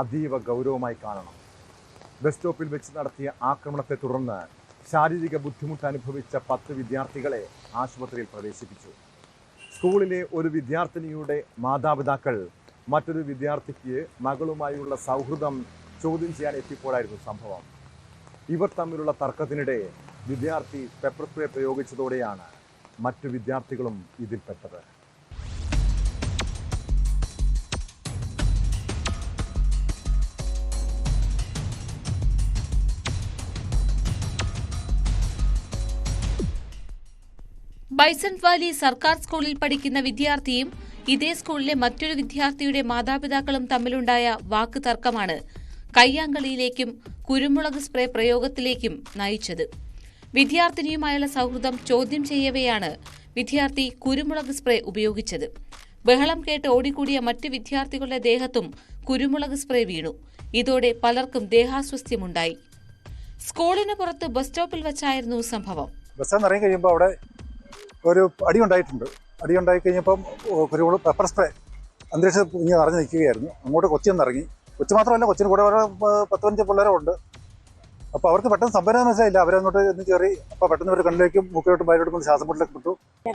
അതീവ ഗൗരവമായി കാണണം. ബസ് സ്റ്റോപ്പിൽ വെച്ച് നടത്തിയ ആക്രമണത്തെ തുടർന്ന് ശാരീരിക ബുദ്ധിമുട്ട് അനുഭവിച്ച 10 വിദ്യാർത്ഥികളെ ആശുപത്രിയിൽ പ്രവേശിപ്പിച്ചു. സ്കൂളിലെ ഒരു വിദ്യാർത്ഥിനിയുടെ മാതാപിതാക്കൾ മറ്റൊരു വിദ്യാർത്ഥിക്ക് മകളുമായുള്ള സൗഹൃദം ചോദ്യം ചെയ്യാൻ എത്തിയപ്പോഴായിരുന്നു സംഭവം. ഇവർ തമ്മിലുള്ള തർക്കത്തിനിടെ വിദ്യാർത്ഥി പെപ്പർ സ്പ്രേ പ്രയോഗിച്ചതോടെയാണ് മറ്റു വിദ്യാർത്ഥികളും ഇതിൽപ്പെട്ടത്. ബൈസൺ വാലി സർക്കാർ സ്കൂളിൽ പഠിക്കുന്ന വിദ്യാർത്ഥിയും ഇതേ സ്കൂളിലെ മറ്റൊരു വിദ്യാർത്ഥിയുടെ മാതാപിതാക്കളും തമ്മിലുണ്ടായ വാക്ക് തർക്കമാണ് കയ്യാങ്കളിയിലേക്കും കുരുമുളക് സ്പ്രേ പ്രയോഗത്തിലേക്കും നയിച്ചത്. വിദ്യാർത്ഥിനിയുമായുള്ള സൗഹൃദം ചോദ്യം ചെയ്യവെയാണ് വിദ്യാർത്ഥി കുരുമുളക് സ്പ്രേ ഉപയോഗിച്ചത്. ബഹളം കേട്ട് ഓടിക്കൂടിയ മറ്റ് വിദ്യാർത്ഥികളുടെ ദേഹത്തും കുരുമുളക് സ്പ്രേ വീണു. ഇതോടെ പലർക്കും ദേഹാസ്വസ്ഥ്യമുണ്ടായി. സ്കൂളിന് പുറത്ത് ബസ് സ്റ്റോപ്പിൽ വെച്ചായിരുന്നു സംഭവം. ബസ് ഇറങ്ങി കഴിയുമ്പോൾ അവിടെ ഒരു അടിയുണ്ടായിട്ടുണ്ട്. അടിയുണ്ടായി കഴിഞ്ഞപ്പം കുരുമുളക് പെപ്പർ സ്പ്രേ അന്തരീക്ഷം ഇങ്ങനെ നിറഞ്ഞു നിൽക്കുകയായിരുന്നു. അങ്ങോട്ട് കൊച്ചിയൊന്നിറങ്ങി. കൊച്ചു മാത്രമല്ല, കൊച്ചിന് കൂടെ വേറെ 10-15 പിള്ളേരുണ്ട്. അപ്പോൾ അവർക്ക് പെട്ടെന്ന് സംഭവം മനസ്സിലായില്ല. അവരങ്ങോട്ട് ഒന്ന് കയറി. അപ്പോൾ പെട്ടെന്ന് ഒരു കണ്ണിലേക്കും മൂക്കിലോട്ടും വയലോട്ടും ശ്വാസം മുട്ടലേക്ക് വിട്ടു.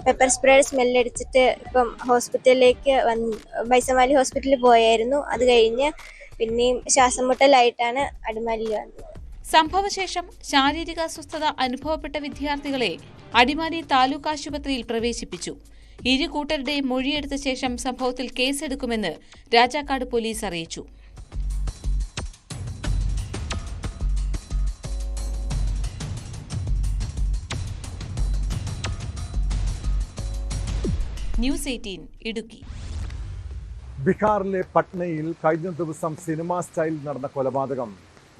പെപ്പർ സ്പ്രേയുടെ സ്മെല്ലടിച്ചിട്ട് ഇപ്പം ഹോസ്പിറ്റലിലേക്ക് ബൈസൺ വാലി ഹോസ്പിറ്റലിൽ പോയായിരുന്നു. അത് കഴിഞ്ഞ് പിന്നെയും ശ്വാസം മുട്ടലായിട്ടാണ് അടിമാലിയിൽ വന്നത്. സംഭവശേഷം ശാരീരിക അസ്വസ്ഥത അനുഭവപ്പെട്ട വിദ്യാർത്ഥികളെ അടിമാലി താലൂക്ക് ആശുപത്രിയിൽ പ്രവേശിപ്പിച്ചു. ഇരു കൂട്ടരുടെയും മൊഴിയെടുത്ത ശേഷം സംഭവത്തിൽ കേസെടുക്കുമെന്ന് രാജാക്കാട് പോലീസ് അറിയിച്ചു. ന്യൂസ് 18 ഇടുക്കി. ബീഹാറിലെ പട്നയിൽ കഴിഞ്ഞ ദിവസം സിനിമാ സ്റ്റൈലിൽ നടന്ന കൊലപാതകം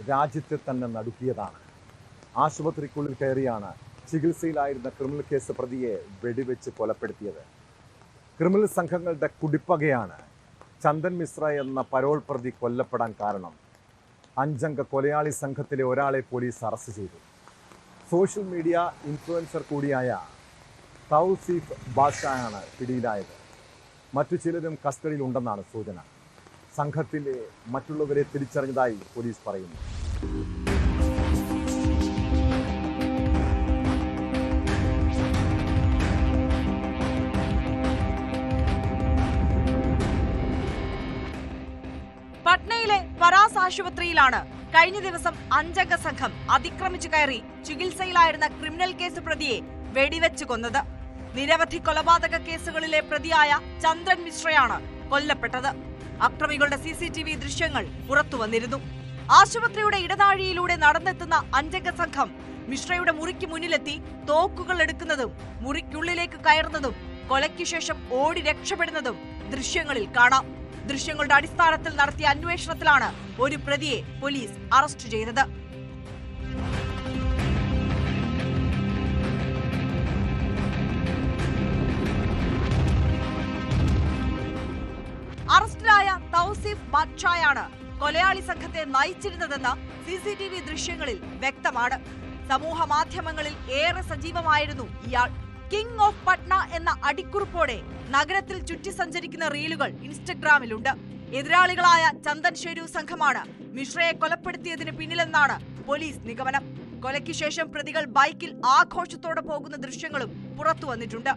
രാജ്യത്തെ തന്നെ നടുക്കിയതാണ്. ആശുപത്രിക്കുള്ളിൽ കയറിയാണ് ചികിത്സയിലായിരുന്ന ക്രിമിനൽ കേസ് പ്രതിയെ വെടിവെച്ച് കൊലപ്പെടുത്തിയത്. ക്രിമിനൽ സംഘങ്ങളുടെ കുടിപ്പകയാണ് ചന്ദൻ മിശ്ര എന്ന പരോൾ പ്രതി കൊല്ലപ്പെടാൻ കാരണം. 5 അംഗ കൊലയാളി സംഘത്തിലെ ഒരാളെ പോലീസ് അറസ്റ്റ് ചെയ്തു. സോഷ്യൽ മീഡിയ ഇൻഫ്ലുവൻസർ കൂടിയായ തൗസീഫ് ബാഷയാണ് പിടിയിലായത്. മറ്റു ചിലരും കസ്റ്റഡിയിലുണ്ടെന്നാണ് സൂചന. സംഘത്തിലെ മറ്റുള്ളവരെ തിരിച്ചറിഞ്ഞതായി പോലീസ് പറയുന്നു. പട്നയിലെ പരാസ് ആശുപത്രിയിലാണ് കഴിഞ്ഞ ദിവസം 5 അംഗ സംഘം അതിക്രമിച്ചു കയറി ചികിത്സയിലായിരുന്ന ക്രിമിനൽ കേസ് പ്രതിയെ വെടിവെച്ച് കൊന്നത്. നിരവധി കൊലപാതക കേസുകളിലെ പ്രതിയായ ചന്ദ്രൻ മിശ്രയാണ് കൊല്ലപ്പെട്ടത്. അക്രമികളുടെ CCTV ദൃശ്യങ്ങൾ പുറത്തുവന്നിരുന്നു. ആശുപത്രിയുടെ ഇടനാഴിയിലൂടെ നടന്നെത്തുന്ന 5 അംഗ സംഘം മിശ്രയുടെ മുറിക്ക് മുന്നിലെത്തി തോക്കുകൾ എടുക്കുന്നതും മുറിക്കുള്ളിലേക്ക് കയറുന്നതും കൊലയ്ക്കു ശേഷം ഓടി രക്ഷപ്പെടുന്നതും ദൃശ്യങ്ങളിൽ കാണാം. ദൃശ്യങ്ങളുടെ അടിസ്ഥാനത്തിൽ നടത്തിയ അന്വേഷണത്തിലാണ് ഒരു പ്രതിയെ പോലീസ് അറസ്റ്റ് ചെയ്തത്. അറസ്റ്റിലായ തൗസീഫ് ബാദ്ഷായാണ് കൊലയാളി സംഘത്തെ നയിച്ചിരുന്നതെന്ന് CCTV ദൃശ്യങ്ങളിൽ വ്യക്തമാണ്. സമൂഹ മാധ്യമങ്ങളിൽ ഏറെ സജീവമായിരുന്നു ഇയാൾ. കിങ് ഓഫ് പട്ന എന്ന അടിക്കുറിപ്പോടെ നഗരത്തിൽ ചുറ്റി സഞ്ചരിക്കുന്ന റീലുകൾ ഇൻസ്റ്റഗ്രാമിലുണ്ട്. എതിരാളികളായ ചന്ദൻ ഷെരൂ സംഘമാണ് മിശ്രയെ കൊലപ്പെടുത്തിയതിന് പിന്നിലെന്നാണ് പോലീസ് നിഗമനം. കൊലയ്ക്ക് ശേഷം പ്രതികൾ ബൈക്കിൽ ആഘോഷത്തോടെ പോകുന്ന ദൃശ്യങ്ങളും പുറത്തു വന്നിട്ടുണ്ട്.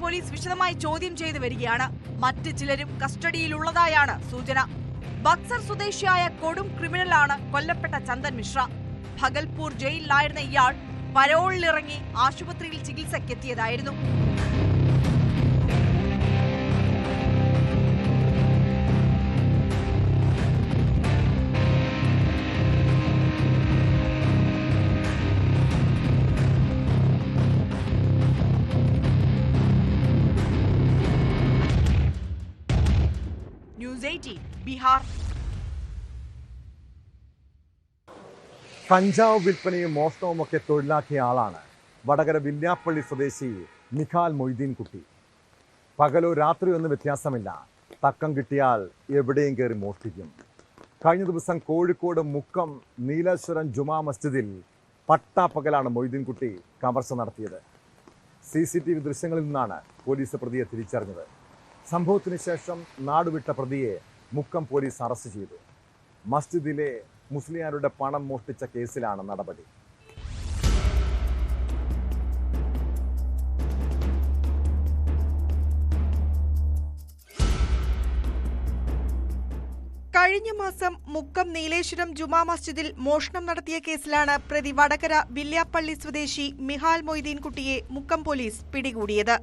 പോലീസ് വിശദമായി ചോദ്യം ചെയ്തു വരികയാണ്. മറ്റ് ചിലരും കസ്റ്റഡിയിലുള്ളതായാണ് സൂചന. ബക്സർ സ്വദേശിയായ കൊടും ക്രിമിനലാണ് കൊല്ലപ്പെട്ട ചന്ദൻ മിശ്ര. ഭഗൽപൂർ ജയിലിലായിരുന്ന ഇയാൾ പരോളിലിറങ്ങി ആശുപത്രിയിൽ ചികിത്സയ്ക്കെത്തിയതായിരുന്നു. ന്യൂസ് 18 ബീഹാർ. കഞ്ചാവ് വിൽപ്പനയും മോഷണവുമൊക്കെ തൊഴിലാക്കിയ ആളാണ് വടകര വില്യാപ്പള്ളി സ്വദേശി മിഖാൽ മൊയ്തീൻ കുട്ടി. പകലോ രാത്രിയോ ഒന്നും വ്യത്യാസമില്ല, തക്കം കിട്ടിയാൽ എവിടെയും കയറി മോഷ്ടിക്കും. കഴിഞ്ഞ ദിവസം കോഴിക്കോട് മുക്കം നീലേശ്വരം ജുമാ മസ്ജിദിൽ പട്ടാപ്പകലാണ് മൊയ്തീൻ കുട്ടി കവർച്ച നടത്തിയത്. CCTV ദൃശ്യങ്ങളിൽ നിന്നാണ് പോലീസ് പ്രതിയെ തിരിച്ചറിഞ്ഞത്. സംഭവത്തിന് ശേഷം നാടുവിട്ട പ്രതിയെ മുക്കം പോലീസ് അറസ്റ്റ് ചെയ്തു. മസ്ജിദിലെ മുസ്ലിയാരുടെ പണം മോഷ്ടിച്ച കേസിലാണ് നടപടി. കഴിഞ്ഞ മാസം മുക്കം നീലേശ്വരം ജുമാ മസ്ജിദിൽ മോഷണം നടത്തിയ കേസിലാണ് പ്രതി വടകര വില്യാപ്പള്ളി സ്വദേശി മിഹാൽ മൊയ്തീൻ കുട്ടിയെ മുക്കം പോലീസ് പിടികൂടിയത്.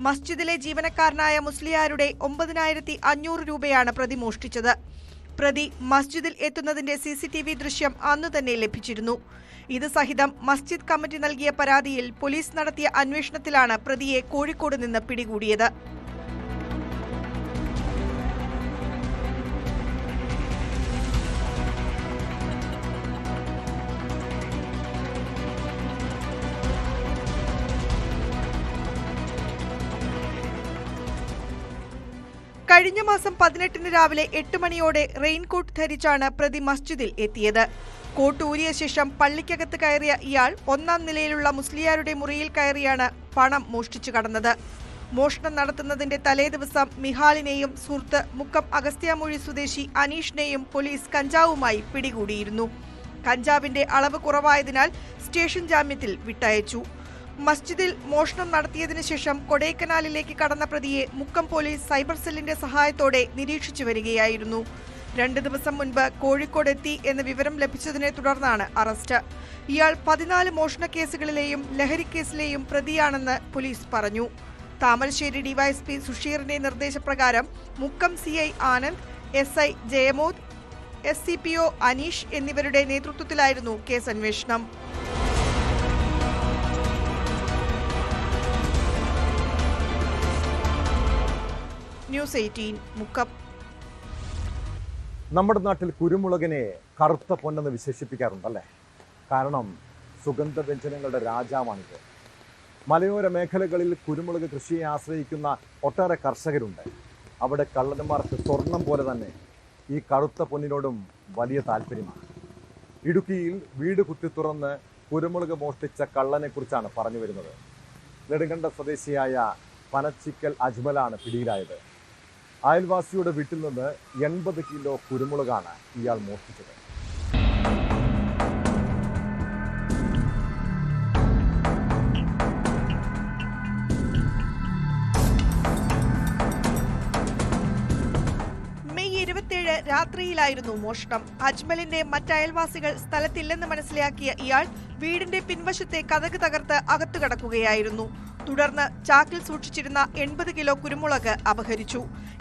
മസ്ജിദിലെ ജീവനക്കാരനായ മുസ്ലിയാരുടെ 9,500 രൂപയാണ് പ്രതി മോഷ്ടിച്ചത്. പ്രതി മസ്ജിദിൽ എത്തുന്നതിന്റെ CCTV ദൃശ്യം അന്നു തന്നെ ലഭിച്ചിരുന്നു. ഇത് സഹിതം മസ്ജിദ് കമ്മിറ്റി നൽകിയ പരാതിയിൽ പോലീസ് നടത്തിയ അന്വേഷണത്തിലാണ് പ്രതിയെ കോഴിക്കോട് നിന്ന് പിടികൂടിയത്. കഴിഞ്ഞ മാസം 18 രാവിലെ 8 മണിയോടെ റെയിൻകോട്ട് ധരിച്ചാണ് പ്രതി മസ്ജിദിൽ എത്തിയത്. കോട്ട് ഊരിയ ശേഷം പള്ളിക്കകത്ത് കയറിയ ഇയാൾ 1-ാം നിലയിലുള്ള മുസ്ലിയാരുടെ മുറിയിൽ കയറിയാണ് പണം മോഷ്ടിച്ചു കടന്നത്. മോഷണം നടത്തുന്നതിന്റെ തലേദിവസം മിഹാലിനെയും സുഹൃത്ത് മുക്കം അഗസ്ത്യാമൊഴി സ്വദേശി അനീഷിനെയും പോലീസ് കഞ്ചാവുമായി പിടികൂടിയിരുന്നു. കഞ്ചാവിന്റെ അളവ് കുറവായതിനാൽ സ്റ്റേഷൻ ജാമ്യത്തിൽ വിട്ടയച്ചു. മസ്ജിദിൽ മോഷണം നടത്തിയതിനു ശേഷം കൊടൈക്കനാലിലേക്ക് കടന്ന പ്രതിയെ മുക്കം പോലീസ് സൈബർ സെല്ലിന്റെ സഹായത്തോടെ നിരീക്ഷിച്ചു വരികയായിരുന്നു. 2 ദിവസം മുൻപ് കോഴിക്കോടെത്തി എന്ന വിവരം ലഭിച്ചതിനെ തുടർന്നാണ് അറസ്റ്റ്. ഇയാൾ 14 മോഷണ കേസുകളിലെയും ലഹരിക്കേസിലെയും പ്രതിയാണെന്ന് പോലീസ് പറഞ്ഞു. താമരശ്ശേരി ഡിവൈഎസ്പി സുഷീറിന്റെ നിർദ്ദേശപ്രകാരം Mukkam CI Anand, SI ജയമോദ്, SCPO Aneesh എന്നിവരുടെ നേതൃത്വത്തിലായിരുന്നു കേസന്വേഷണം. ന്യൂസ് 18 മുക്കം. നമ്മുടെ നാട്ടിൽ കുരുമുളകിനെ കറുത്ത പൊന്നെന്ന് വിശേഷിപ്പിക്കാറുണ്ടല്ലേ? കാരണം സുഗന്ധവ്യഞ്ജനങ്ങളുടെ രാജാവാണിത്. മലയോര മേഖലകളിൽ കുരുമുളക് കൃഷിയെ ആശ്രയിക്കുന്ന ഒട്ടേറെ കർഷകരുണ്ട്. അവിടെ കള്ളന്മാർക്ക് സ്വർണം പോലെ തന്നെ ഈ കറുത്ത പൊന്നിനോടും വലിയ താല്പര്യമാണ്. ഇടുക്കിയിൽ വീട് കുത്തി തുറന്ന് കുരുമുളക് മോഷ്ടിച്ച കള്ളനെക്കുറിച്ചാണ് പറഞ്ഞു വരുന്നത്. നെടുങ്കണ്ട സ്വദേശിയായ പനച്ചിക്കൽ അജ്മലാണ് പിടിയിലായത്. അയൽവാസിയുടെ വീട്ടിൽ നിന്ന് 80 കിലോ കുരുമുളകാണ് ഇയാൾ മോഷ്ടിച്ചത്. മെയ് 27 രാത്രിയിലായിരുന്നു മോഷണം. അജ്മലിന്റെ മറ്റയൽവാസികൾ സ്ഥലത്തില്ലെന്ന് മനസ്സിലാക്കിയ ഇയാൾ വീടിന്റെ പിൻവശത്തെ കതക് തകർത്ത് അകത്തു കടക്കുകയായിരുന്നു. തുടർന്ന് ചാക്കിൽ സൂക്ഷിച്ചിരുന്ന 80 കിലോ കുരുമുളക് അപഹരിച്ചു.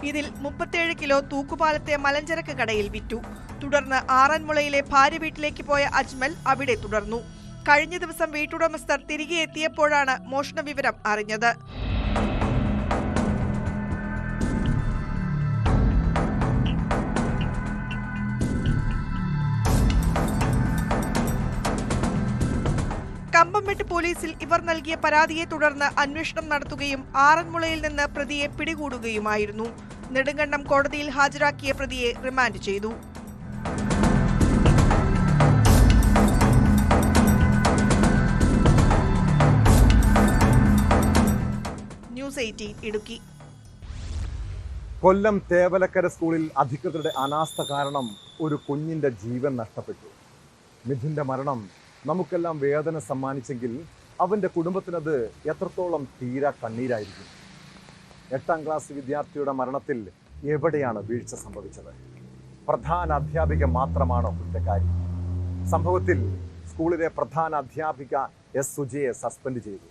ഇതിൽ 37 കിലോ തൂക്കുപാലത്തെ മലഞ്ചരക്ക് കടയിൽ വിറ്റു. തുടർന്ന് ആറന്മുളയിലെ ഭാര്യ വീട്ടിലേക്ക് പോയ അജ്മൽ അവിടെ തുടർന്നു. കഴിഞ്ഞ ദിവസം വീട്ടുടമസ്ഥർ തിരികെ എത്തിയപ്പോഴാണ് മോഷണ വിവരം അറിഞ്ഞത്. കമ്പംമെട്ട് പോലീസിൽ ഇവർ നൽകിയ പരാതിയെ തുടർന്ന് അന്വേഷണം നടത്തുകയും ആറന്മുളയിൽ നിന്ന് പ്രതിയെ പിടികൂടുകയുമായിരുന്നു. നെടുങ്കണ്ടം കോടതിയിൽ ഹാജരാക്കിയ പ്രതിയെ റിമാൻഡ് ചെയ്തു. ന്യൂസ് 18 ഇടുക്കി. കൊല്ലം തേവലക്കര സ്കൂളിൽ അധികൃതരുടെ അനാസ്ഥ കാരണം ഒരു കുഞ്ഞിന്റെ ജീവൻ നഷ്ടപ്പെട്ടു. മിഥുന്റെ മരണം നമുക്കെല്ലാം വേദന സമ്മാനിച്ചെങ്കിൽ അവന്റെ കുടുംബത്തിനത് എത്രത്തോളം തീരാ കണ്ണീരായിരിക്കും. 8ാം ക്ലാസ് വിദ്യാർത്ഥിയുടെ മരണത്തിൽ എവിടെയാണ് വീഴ്ച സംഭവിച്ചത്? പ്രധാന അധ്യാപിക മാത്രമാണോ കുറ്റക്കാരി? സംഭവത്തിൽ സ്കൂളിലെ പ്രധാന അധ്യാപിക എസ് സുജയെ സസ്പെൻഡ് ചെയ്തു.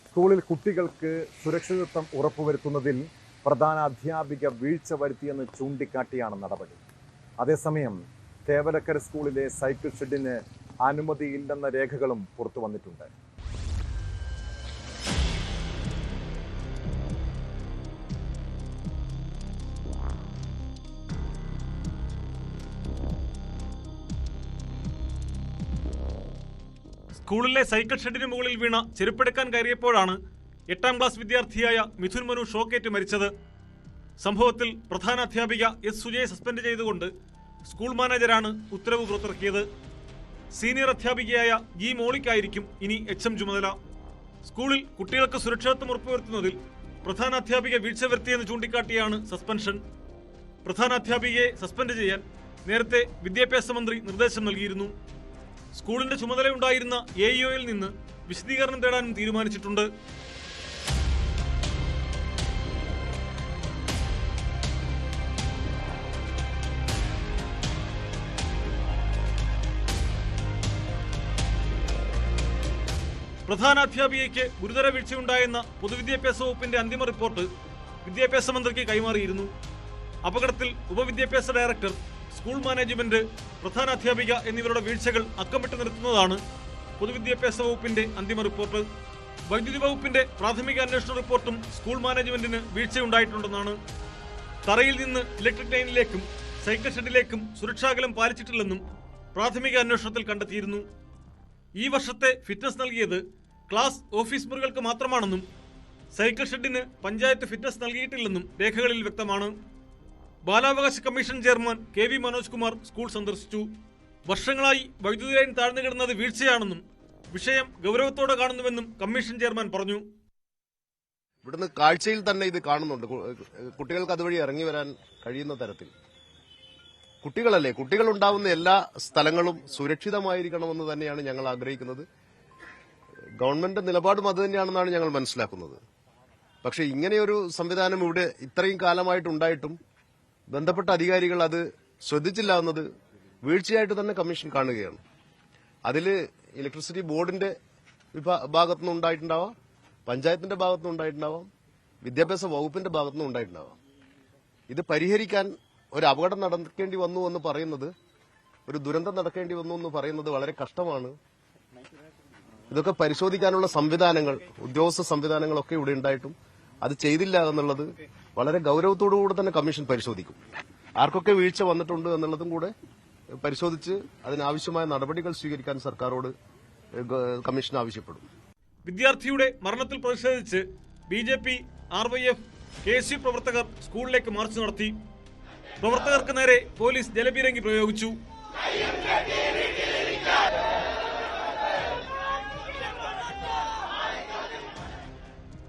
സ്കൂളിൽ കുട്ടികൾക്ക് സുരക്ഷിതത്വം ഉറപ്പുവരുത്തുന്നതിൽ പ്രധാന അധ്യാപിക വീഴ്ച വരുത്തിയെന്ന് ചൂണ്ടിക്കാട്ടിയാണ് നടപടി. അതേസമയം തേവലക്കര സ്കൂളിലെ സൈക്കിൾ ഷെഡിന് അനുമതിയില്ലെന്ന രേഖകളും പുറത്തു വന്നിട്ടുണ്ട്. സ്കൂളിലെ സൈക്കിൾ ഷെഡിന് മുകളിൽ വീണ ചെരുപ്പെടുക്കാൻ കയറിയപ്പോഴാണ് 8ാം ക്ലാസ് വിദ്യാർത്ഥിയായ മിഥുൻ മനു ഷോക്കേറ്റ് മരിച്ചത്. സംഭവത്തിൽ പ്രധാന അധ്യാപിക എസ് സുജയെ സസ്പെൻഡ് ചെയ്തുകൊണ്ട് സ്കൂൾ മാനേജരാണ് ഉത്തരവ് പുറത്തിറക്കിയത്. സീനിയർ അധ്യാപികയായ ജി മോളിക്കായിരിക്കും ഇനി HM ചുമതല. സ്കൂളിൽ കുട്ടികൾക്ക് സുരക്ഷിതത്വം ഉറപ്പുവരുത്തുന്നതിൽ പ്രധാന അധ്യാപിക വീഴ്ച വരുത്തിയെന്ന് ചൂണ്ടിക്കാട്ടിയാണ് സസ്പെൻഷൻ. പ്രധാന അധ്യാപികയെ സസ്പെൻഡ് ചെയ്യാൻ നേരത്തെ വിദ്യാഭ്യാസ മന്ത്രി നിർദ്ദേശം നൽകിയിരുന്നു. സ്കൂളിന്റെ ചുമതലയുണ്ടായിരുന്ന AEOയിൽ നിന്ന് വിശദീകരണം തേടാനും തീരുമാനിച്ചിട്ടുണ്ട്. പ്രധാന അധ്യാപികയ്ക്ക് ഗുരുതര വീഴ്ചയുണ്ടായെന്ന പൊതുവിദ്യാഭ്യാസ വകുപ്പിന്റെ അന്തിമ റിപ്പോർട്ട് വിദ്യാഭ്യാസ മന്ത്രിക്ക് കൈമാറിയിരുന്നു. അപകടത്തിൽ ഉപവിദ്യാഭ്യാസ ഡയറക്ടർ, സ്കൂൾ മാനേജ്മെന്റ്, പ്രധാന അധ്യാപിക എന്നിവരുടെ വീഴ്ചകൾ അക്കമിട്ട് നിർത്തുന്നതാണ് പൊതുവിദ്യാഭ്യാസ വകുപ്പിന്റെ അന്തിമ റിപ്പോർട്ട്. വൈദ്യുതി വകുപ്പിന്റെ പ്രാഥമിക അന്വേഷണ റിപ്പോർട്ടും സ്കൂൾ മാനേജ്മെന്റിന് വീഴ്ചയുണ്ടായിട്ടുണ്ടെന്നാണ്. തറയിൽ നിന്ന് ഇലക്ട്രിക് ലൈനിലേക്കും സൈക്കിൾ ഷെഡിലേക്കും സുരക്ഷാകലം പാലിച്ചിട്ടില്ലെന്നും പ്രാഥമിക അന്വേഷണത്തിൽ കണ്ടെത്തിയിരുന്നു. ഈ വർഷത്തെ ഫിറ്റ്നസ് നൽകിയത് ക്ലാസ് ഓഫീസ് മുറികൾക്ക് മാത്രമാണെന്നും സൈക്കിൾ ഷെഡിന് പഞ്ചായത്ത് ഫിറ്റ്നസ് നൽകിയിട്ടില്ലെന്നും രേഖകളിൽ വ്യക്തമാണ്. ബാലാവകാശ commission chairman KV Manoj Kumar school സന്ദർശിച്ചു. വർഷങ്ങളായി വൈദ്യുതി ലൈൻ താഴ്ന്നു കിടന്നത് വീഴ്ചയാണെന്നും വിഷയം ഗൗരവത്തോടെ കാണുന്നുവെന്നും കമ്മീഷൻ ചെയർമാൻ പറഞ്ഞു. ഇവിടുന്ന് കാഴ്ചയിൽ തന്നെ ഇത് കാണുന്നുണ്ട്. കുട്ടികൾക്ക് അതുവഴി ഇറങ്ങി വരാൻ കഴിയുന്ന തരത്തിൽ കുട്ടികളല്ലേ, കുട്ടികൾ ഉണ്ടാവുന്ന എല്ലാ സ്ഥലങ്ങളും സുരക്ഷിതമായിരിക്കണമെന്ന് തന്നെയാണ് ഞങ്ങൾ ആഗ്രഹിക്കുന്നത്. ഗവൺമെന്റ് നിലപാടും അത് തന്നെയാണെന്നാണ് ഞങ്ങൾ മനസ്സിലാക്കുന്നത്. പക്ഷെ ഇങ്ങനെയൊരു സംവിധാനം ഇവിടെ ഇത്രയും കാലമായിട്ടുണ്ടായിട്ടും ബന്ധപ്പെട്ട അധികാരികൾ അത് ശ്രദ്ധിച്ചില്ല എന്നത് വീഴ്ചയായിട്ട് തന്നെ കമ്മീഷൻ കാണുകയാണ്. അതിൽ ഇലക്ട്രിസിറ്റി ബോർഡിന്റെ ഭാഗത്തുനിന്ന് ഉണ്ടായിട്ടുണ്ടാവാം, പഞ്ചായത്തിന്റെ ഭാഗത്തുനിന്ന് ഉണ്ടായിട്ടുണ്ടാവാം, വിദ്യാഭ്യാസ വകുപ്പിന്റെ ഭാഗത്തുനിന്ന് ഉണ്ടായിട്ടുണ്ടാവാം. ഇത് പരിഹരിക്കാൻ ഒരു അപകടം നടക്കേണ്ടി വന്നു എന്ന് പറയുന്നത്, ഒരു ദുരന്തം നടക്കേണ്ടി വന്നു എന്ന് പറയുന്നത് വളരെ കഷ്ടമാണ്. ഇതൊക്കെ പരിശോധിക്കാനുള്ള സംവിധാനങ്ങൾ, ഉദ്യോഗസ്ഥ സംവിധാനങ്ങളൊക്കെ ഇവിടെ ഉണ്ടായിട്ടും അത് ചെയ്തില്ല എന്നുള്ളത് വളരെ ഗൌരവത്തോടുകൂടി തന്നെ കമ്മീഷൻ പരിശോധിക്കും. ആർക്കൊക്കെ വീഴ്ച വന്നിട്ടുണ്ട് എന്നുള്ളതും കൂടെ പരിശോധിച്ച് അതിനാവശ്യമായ നടപടികൾ സ്വീകരിക്കാൻ സർക്കാരോട് കമ്മീഷൻ ആവശ്യപ്പെടും. വിദ്യാർത്ഥിയുടെ മരണത്തിൽ പ്രതിഷേധിച്ച് BJP, RYF, KSU പ്രവർത്തകർ സ്കൂളിലേക്ക് മാർച്ച് നടത്തി. പ്രവർത്തകർക്ക് നേരെ പോലീസ് ജലപീരങ്കി പ്രയോഗിച്ചു.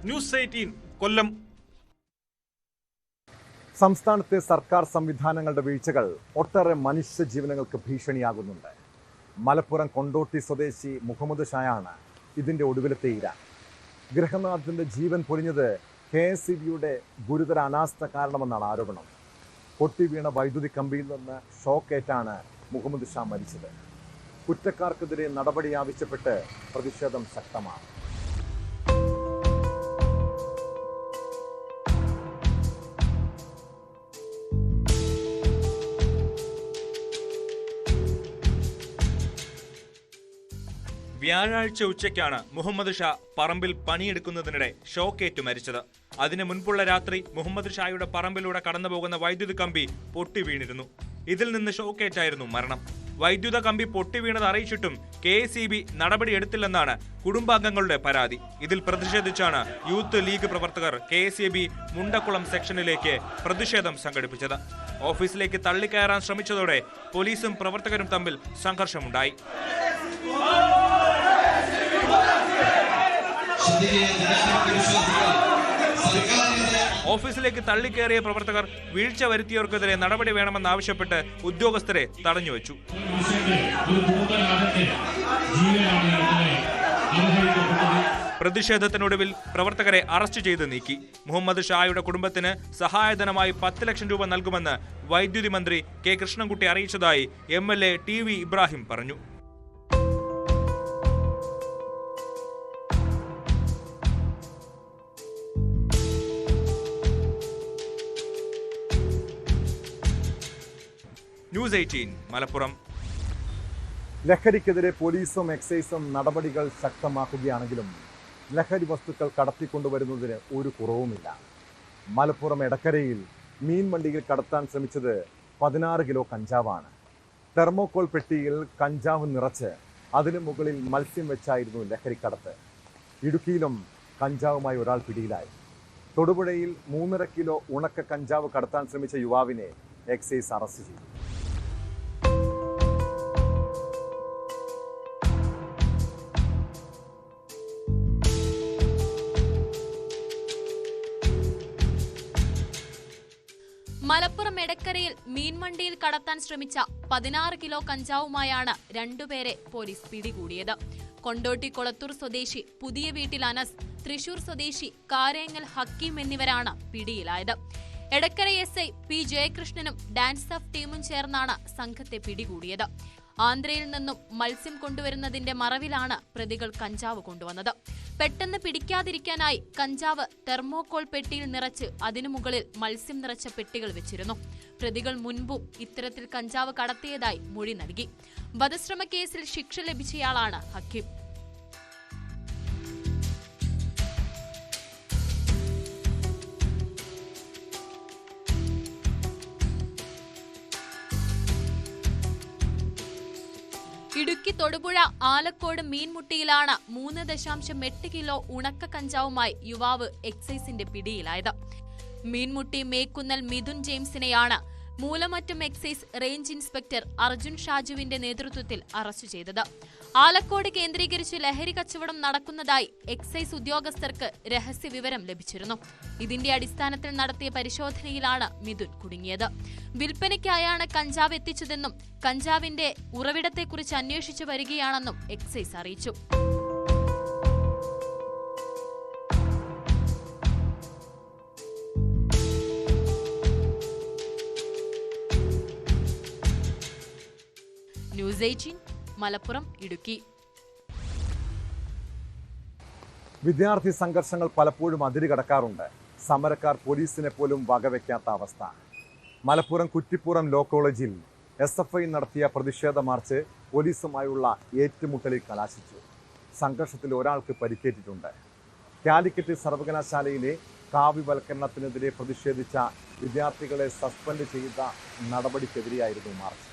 ന്യൂസ് 18 കൊല്ലം. സംസ്ഥാനത്തെ സർക്കാർ സംവിധാനങ്ങളുടെ വീഴ്ചകൾ ഒട്ടേറെ മനുഷ്യജീവനങ്ങൾക്ക് ഭീഷണിയാകുന്നുണ്ട്. മലപ്പുറം കൊണ്ടോട്ടി സ്വദേശി മുഹമ്മദ് ഷായാണ് ഇതിന്റെ ഒടുവിലത്തെ ഇര. ഗൃഹനാഥന്റെ ജീവൻ പൊലിഞ്ഞത് KSEBയുടെ ഗുരുതര അനാസ്ഥ കാരണമെന്നാണ് ആരോപണം. പൊട്ടി വീണ വൈദ്യുതി കമ്പിയിൽ നിന്ന് ഷോക്കേറ്റാണ് മുഹമ്മദ് ഷാ മരിച്ചത്. കുറ്റക്കാർക്കെതിരെ നടപടി ആവശ്യപ്പെട്ട് പ്രതിഷേധം ശക്തമാണ്. വ്യാഴാഴ്ച ഉച്ചയ്ക്കാണ് മുഹമ്മദ് ഷാ പറമ്പിൽ പണിയെടുക്കുന്നതിനിടെ ഷോക്കേറ്റ് മരിച്ചത്. അതിന് മുൻപുള്ള രാത്രി മുഹമ്മദ് ഷായുടെ പറമ്പിലൂടെ കടന്നുപോകുന്ന വൈദ്യുത കമ്പി പൊട്ടി വീണിരുന്നു. ഇതിൽ നിന്ന് ഷോക്കേറ്റായിരുന്നു മരണം. വൈദ്യുത കമ്പി പൊട്ടി വീണത് അറിയിച്ചിട്ടും KSEB നടപടിയെടുത്തില്ലെന്നാണ് കുടുംബാംഗങ്ങളുടെ പരാതി. ഇതിൽ പ്രതിഷേധിച്ചാണ് യൂത്ത് ലീഗ് പ്രവർത്തകർ KSEB മുണ്ടക്കുളം സെക്ഷനിലേക്ക് പ്രതിഷേധം സംഘടിപ്പിച്ചത്. ഓഫീസിലേക്ക് തള്ളിക്കയറാൻ ശ്രമിച്ചതോടെ പോലീസും പ്രവർത്തകരും തമ്മിൽ സംഘർഷമുണ്ടായി. ഓഫീസിലേക്ക് തള്ളിക്കയറിയ പ്രവർത്തകർ വീഴ്ച വരുത്തിയവർക്കെതിരെ നടപടി വേണമെന്നാവശ്യപ്പെട്ട് ഉദ്യോഗസ്ഥരെ തടഞ്ഞുവെച്ചു. പ്രതിഷേധത്തിനൊടുവിൽ പ്രവർത്തകരെ അറസ്റ്റ് ചെയ്ത് നീക്കി. മുഹമ്മദ് ഷായുടെ കുടുംബത്തിന് സഹായധനമായി 10 ലക്ഷം രൂപ നൽകുമെന്ന് വൈദ്യുതി മന്ത്രി കെ കൃഷ്ണൻകുട്ടി അറിയിച്ചതായി MLA TV ഇബ്രാഹിം പറഞ്ഞു. ന്യൂസ് 18 മലപ്പുറം. ലഹരിക്കെതിരെ പോലീസും എക്സൈസും നടപടികൾ ശക്തമാക്കുകയാണെങ്കിലും ലഹരി വസ്തുക്കൾ കടത്തിക്കൊണ്ടുവരുന്നതിന് ഒരു കുറവുമില്ല. മലപ്പുറം എടക്കരയിൽ മീൻ വണ്ടിയിൽ കടത്താൻ ശ്രമിച്ചത് 16 കിലോ കഞ്ചാവാണ്. തെർമോകോൾ പെട്ടിയിൽ കഞ്ചാവ് നിറച്ച് അതിനു മുകളിൽ മത്സ്യം വെച്ചായിരുന്നു ലഹരിക്കടത്ത്. ഇടുക്കിയിലും കഞ്ചാവുമായി ഒരാൾ പിടിയിലായി. തൊടുപുഴയിൽ 3.5 കിലോ ഉണക്ക കഞ്ചാവ് കടത്താൻ ശ്രമിച്ച യുവാവിനെ എക്സൈസ് അറസ്റ്റ് ചെയ്തു. മലപ്പുറം എടക്കരയിൽ മീൻവണ്ടിയിൽ കടത്താൻ ശ്രമിച്ച 16 കിലോ കഞ്ചാവുമായാണ് രണ്ടുപേരെ പോലീസ് പിടികൂടിയത്. കൊണ്ടോട്ടി കൊളത്തൂർ സ്വദേശി പുതിയ വീട്ടിൽ അനസ്, തൃശൂർ സ്വദേശി കാരേങ്ങൽ ഹക്കീം എന്നിവരാണ് പിടിയിലായത്. എടക്കര SI P ജയകൃഷ്ണനും ഡാൻസ് ഓഫ് ടീമും ചേർന്നാണ് സംഘത്തെ പിടികൂടിയത്. ആന്ധ്രയിൽ നിന്നും മത്സ്യം കൊണ്ടുവരുന്നതിന്റെ മറവിലാണ് പ്രതികൾ കഞ്ചാവ് കൊണ്ടുവന്നത്. പെട്ടെന്ന് പിടിക്കാതിരിക്കാനായി കഞ്ചാവ് തെർമോകോൾ പെട്ടിയിൽ നിറച്ച് അതിനു മുകളിൽ മത്സ്യം നിറച്ച പെട്ടികൾ വെച്ചിരുന്നു. പ്രതികൾ മുൻപും ഇത്തരത്തിൽ കഞ്ചാവ് കടത്തിയതായി മൊഴി നൽകി. വധശ്രമ കേസിൽ ശിക്ഷ ലഭിച്ചയാളാണ് ഹക്കീം. ഇടുക്കി തൊടുപുഴ ആലക്കോട് മീൻമുട്ടിയിലാണ് 3.8 കിലോ ഉണക്ക കഞ്ചാവുമായി യുവാവ് എക്സൈസിന്റെ പിടിയിലായത്. മീൻമുട്ടി മേക്കുന്നൽ മിഥുൻ ജെയിംസിനെയാണ് Moolamattam excise range inspector Arjun ഷാജുവിന്റെ നേതൃത്വത്തിൽ അറസ്റ്റ് ചെയ്തത്. ആലക്കോട് കേന്ദ്രീകരിച്ച് ലഹരി കച്ചവടം നടക്കുന്നതായി എക്സൈസ് ഉദ്യോഗസ്ഥർക്ക് രഹസ്യ വിവരം ലഭിച്ചിരുന്നു. ഇതിന്റെ അടിസ്ഥാനത്തിൽ നടത്തിയ പരിശോധനയിലാണ് മിഥുൻ കുടുങ്ങിയത്. വിൽപ്പനയ്ക്കായാണ് കഞ്ചാവ് എത്തിച്ചതെന്നും കഞ്ചാവിന്റെ ഉറവിടത്തെക്കുറിച്ച് അന്വേഷിച്ചു വരികയാണെന്നും എക്സൈസ് അറിയിച്ചു. ന്യൂസ് 18 മലപ്പുറം ഇടുക്കി. വിദ്യാർത്ഥി സംഘർഷങ്ങൾ പലപ്പോഴും അതിരുകടക്കാറുണ്ട്. സമരക്കാർ പോലീസിനെ പോലും വകവെക്കാത്ത അവസ്ഥ. മലപ്പുറം കുറ്റിപ്പുറം ലോ കോളേജിൽ SFI നടത്തിയ പ്രതിഷേധ മാർച്ച് പോലീസുമായുള്ള ഏറ്റുമുട്ടലിൽ കലാശിച്ചു. സംഘർഷത്തിൽ ഒരാൾക്ക് പരിക്കേറ്റിട്ടുണ്ട്. കാലിക്കറ്റ് സർവകലാശാലയിലെ കാവ്യവൽക്കരണത്തിനെതിരെ പ്രതിഷേധിച്ച വിദ്യാർത്ഥികളെ സസ്പെൻഡ് ചെയ്ത നടപടിക്കെതിരെയായിരുന്നു മാർച്ച്.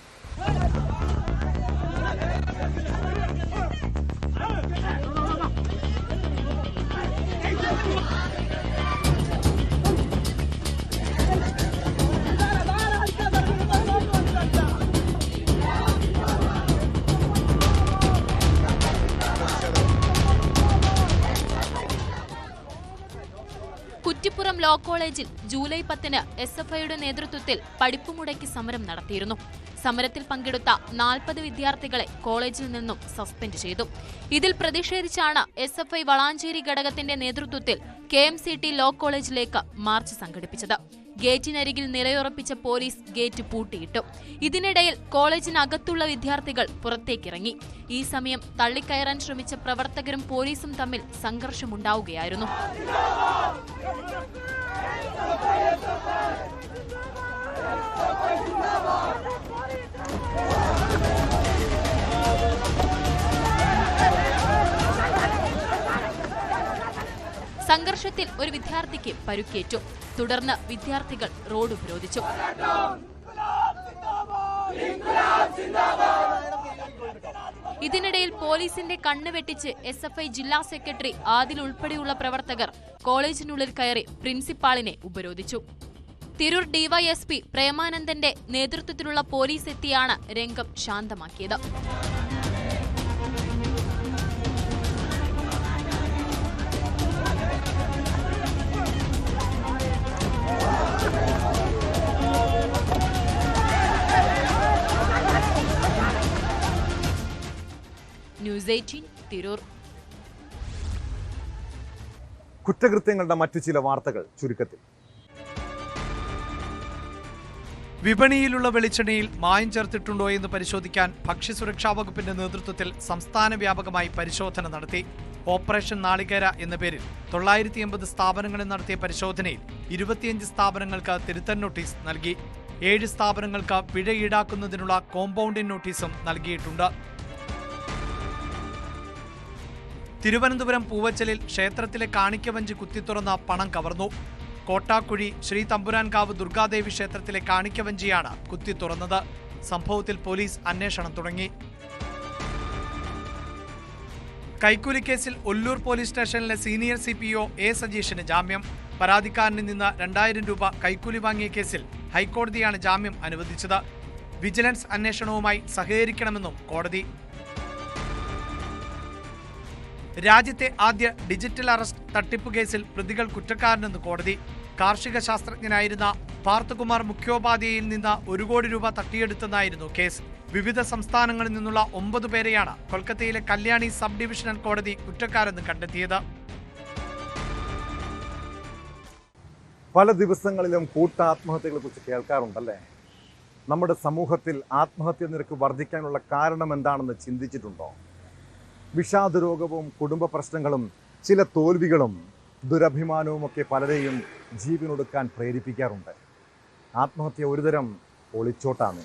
കുറ്റിപ്പുറം ലോ കോളേജിൽ ജൂലൈ 10-ന് SFIയുടെ നേതൃത്വത്തിൽ പഠിപ്പ് മുടക്കി സമരം നടത്തിയിരുന്നു. സമരത്തിൽ പങ്കെടുത്ത 40 വിദ്യാർത്ഥികളെ കോളേജിൽ നിന്നും സസ്പെൻഡ് ചെയ്തു. ഇതിൽ പ്രതിഷേധിച്ചാണ് SFI വളാഞ്ചേരി ഘടകത്തിന്റെ നേതൃത്വത്തിൽ KMCT ലോ കോളേജിലേക്ക് മാർച്ച് സംഘടിപ്പിച്ചത്. ഗേറ്റിനരികിൽ നിലയുറപ്പിച്ച പോലീസ് ഗേറ്റ് പൂട്ടിയിട്ടു. ഇതിനിടയിൽ കോളേജിനകത്തുള്ള വിദ്യാർത്ഥികൾ പുറത്തേക്കിറങ്ങി. ഈ സമയം തള്ളിക്കയറാൻ ശ്രമിച്ച പ്രവർത്തകരും പോലീസും തമ്മിൽ സംഘർഷമുണ്ടാവുകയായിരുന്നു. സംഘർഷത്തിൽ ഒരു വിദ്യാർത്ഥിക്ക് പരുക്കേറ്റു. തുടർന്ന് വിദ്യാർത്ഥികൾ റോഡ് ഉപരോധിച്ചു. ഇതിനിടയിൽ പോലീസിന്റെ കണ്ണ് വെട്ടിച്ച് SFI ജില്ലാ സെക്രട്ടറി ആദിൽ ഉൾപ്പെടെയുള്ള പ്രവർത്തകർ കോളേജിനുള്ളിൽ കയറി പ്രിൻസിപ്പാളിനെ ഉപരോധിച്ചു. തിരൂർ DYSP പ്രേമാനന്ദന്റെ നേതൃത്വത്തിലുള്ള പോലീസ് എത്തിയാണ് രംഗം ശാന്തമാക്കിയത്. ന്യൂസ് 18 തിരൂർ. കുറ്റകൃത്യങ്ങളുടെ മറ്റു ചില വാർത്തകൾ ചുരുക്കത്തിൽ. വിപണിയിലുള്ള വെളിച്ചെണ്ണയിൽ മായം ചേർത്തിട്ടുണ്ടോ എന്ന് പരിശോധിക്കാൻ ഭക്ഷ്യസുരക്ഷാ വകുപ്പിന്റെ നേതൃത്വത്തിൽ സംസ്ഥാന വ്യാപകമായി പരിശോധന നടത്തി. ഓപ്പറേഷൻ നാളികേര എന്ന പേരിൽ 980 സ്ഥാപനങ്ങളിൽ നടത്തിയ പരിശോധനയിൽ 25 സ്ഥാപനങ്ങൾക്ക് തിരുത്തൽ നോട്ടീസ് നൽകി. 7 സ്ഥാപനങ്ങൾക്ക് പിഴ ഈടാക്കുന്നതിനുള്ള കോമ്പൗണ്ടിംഗ് നോട്ടീസും നൽകിയിട്ടുണ്ട്. തിരുവനന്തപുരം പൂവച്ചലിൽ ക്ഷേത്രത്തിലെ കാണിക്കവഞ്ചി കുത്തിത്തുറന്ന പണം കവർന്നു. കോട്ടാക്കുഴി ശ്രീ തമ്പുരാൻകാവ് ദുർഗാദേവി ക്ഷേത്രത്തിലെ കാണിക്കവഞ്ചിയാണ് കുത്തിത്തുറന്നത്. സംഭവത്തിൽ പോലീസ് അന്വേഷണം തുടങ്ങി. കൈക്കൂലിക്കേസിൽ ഒല്ലൂർ പോലീസ് സ്റ്റേഷനിലെ സീനിയർ CPO A സജീഷിന് ജാമ്യം. പരാതിക്കാരനിൽ നിന്ന് 2000 രൂപ കൈക്കൂലി വാങ്ങിയ കേസിൽ ഹൈക്കോടതിയാണ് ജാമ്യം അനുവദിച്ചത്. വിജിലൻസ് അന്വേഷണവുമായി സഹകരിക്കണമെന്നും കോടതി. രാജ്യത്തെ ആദ്യ ഡിജിറ്റൽ അറസ്റ്റ് തട്ടിപ്പ് കേസിൽ പ്രതികൾ കുറ്റക്കാരനെന്ന് കോടതി. കാർഷിക ശാസ്ത്രജ്ഞനായിരുന്ന പാർത്ഥകുമാർ മുഖ്യോപാധ്യായയിൽ നിന്ന് 1 കോടി രൂപ തട്ടിയെടുത്തെന്നായിരുന്നു കേസ്. വിവിധ സംസ്ഥാനങ്ങളിൽ നിന്നുള്ള 9 പേരെയാണ് കൊൽക്കത്തയിലെ കല്യാണി സബ് ഡിവിഷണൽ കോടതി കുറ്റക്കാരെന്ന് കണ്ടെത്തിയത്. പല ദിവസങ്ങളിലും കൂട്ടാത്മഹത്യകളെക്കുറിച്ച് കേൾക്കാറുണ്ടല്ലേ? നമ്മുടെ സമൂഹത്തിൽ ആത്മഹത്യ നിരക്ക് വർദ്ധിക്കാനുള്ള കാരണം എന്താണെന്ന് ചിന്തിച്ചിട്ടുണ്ടോ? വിഷാദരോഗവും കുടുംബ പ്രശ്നങ്ങളും ചില തോൽവികളും ദുരഭിമാനവുമൊക്കെ പലരെയും ജീവനൊടുക്കാൻ പ്രേരിപ്പിക്കാറുണ്ട്. ആത്മഹത്യ ഒരുതരം ഒളിച്ചോട്ടാണ്.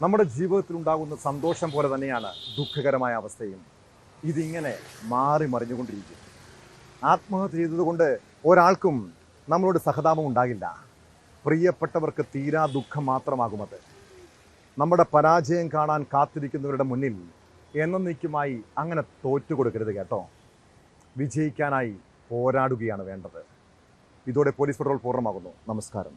നമ്മുടെ ജീവിതത്തിൽ ഉണ്ടാകുന്ന സന്തോഷം പോലെ തന്നെയാണ് ദുഃഖകരമായ അവസ്ഥയും. ഇതിങ്ങനെ മാറി മറിഞ്ഞുകൊണ്ടിരിക്കും. ആത്മഹത്യ ചെയ്തതുകൊണ്ട് ഒരാൾക്കും നമ്മളോട് സഹതാപം ഉണ്ടാകില്ല. പ്രിയപ്പെട്ടവർക്ക് തീരാ ദുഃഖം മാത്രമാകുമത്. നമ്മുടെ പരാജയം കാണാൻ കാത്തിരിക്കുന്നവരുടെ മുന്നിൽ എന്നേക്കുമായി അങ്ങനെ തോറ്റുകൊടുക്കരുത് കേട്ടോ. വിജയിക്കാനായി പോരാടുകയാണ് വേണ്ടത്. ഇതോടെ പോലീസ് പെട്രോൾ പൂർണ്ണമാകുന്നു. നമസ്കാരം.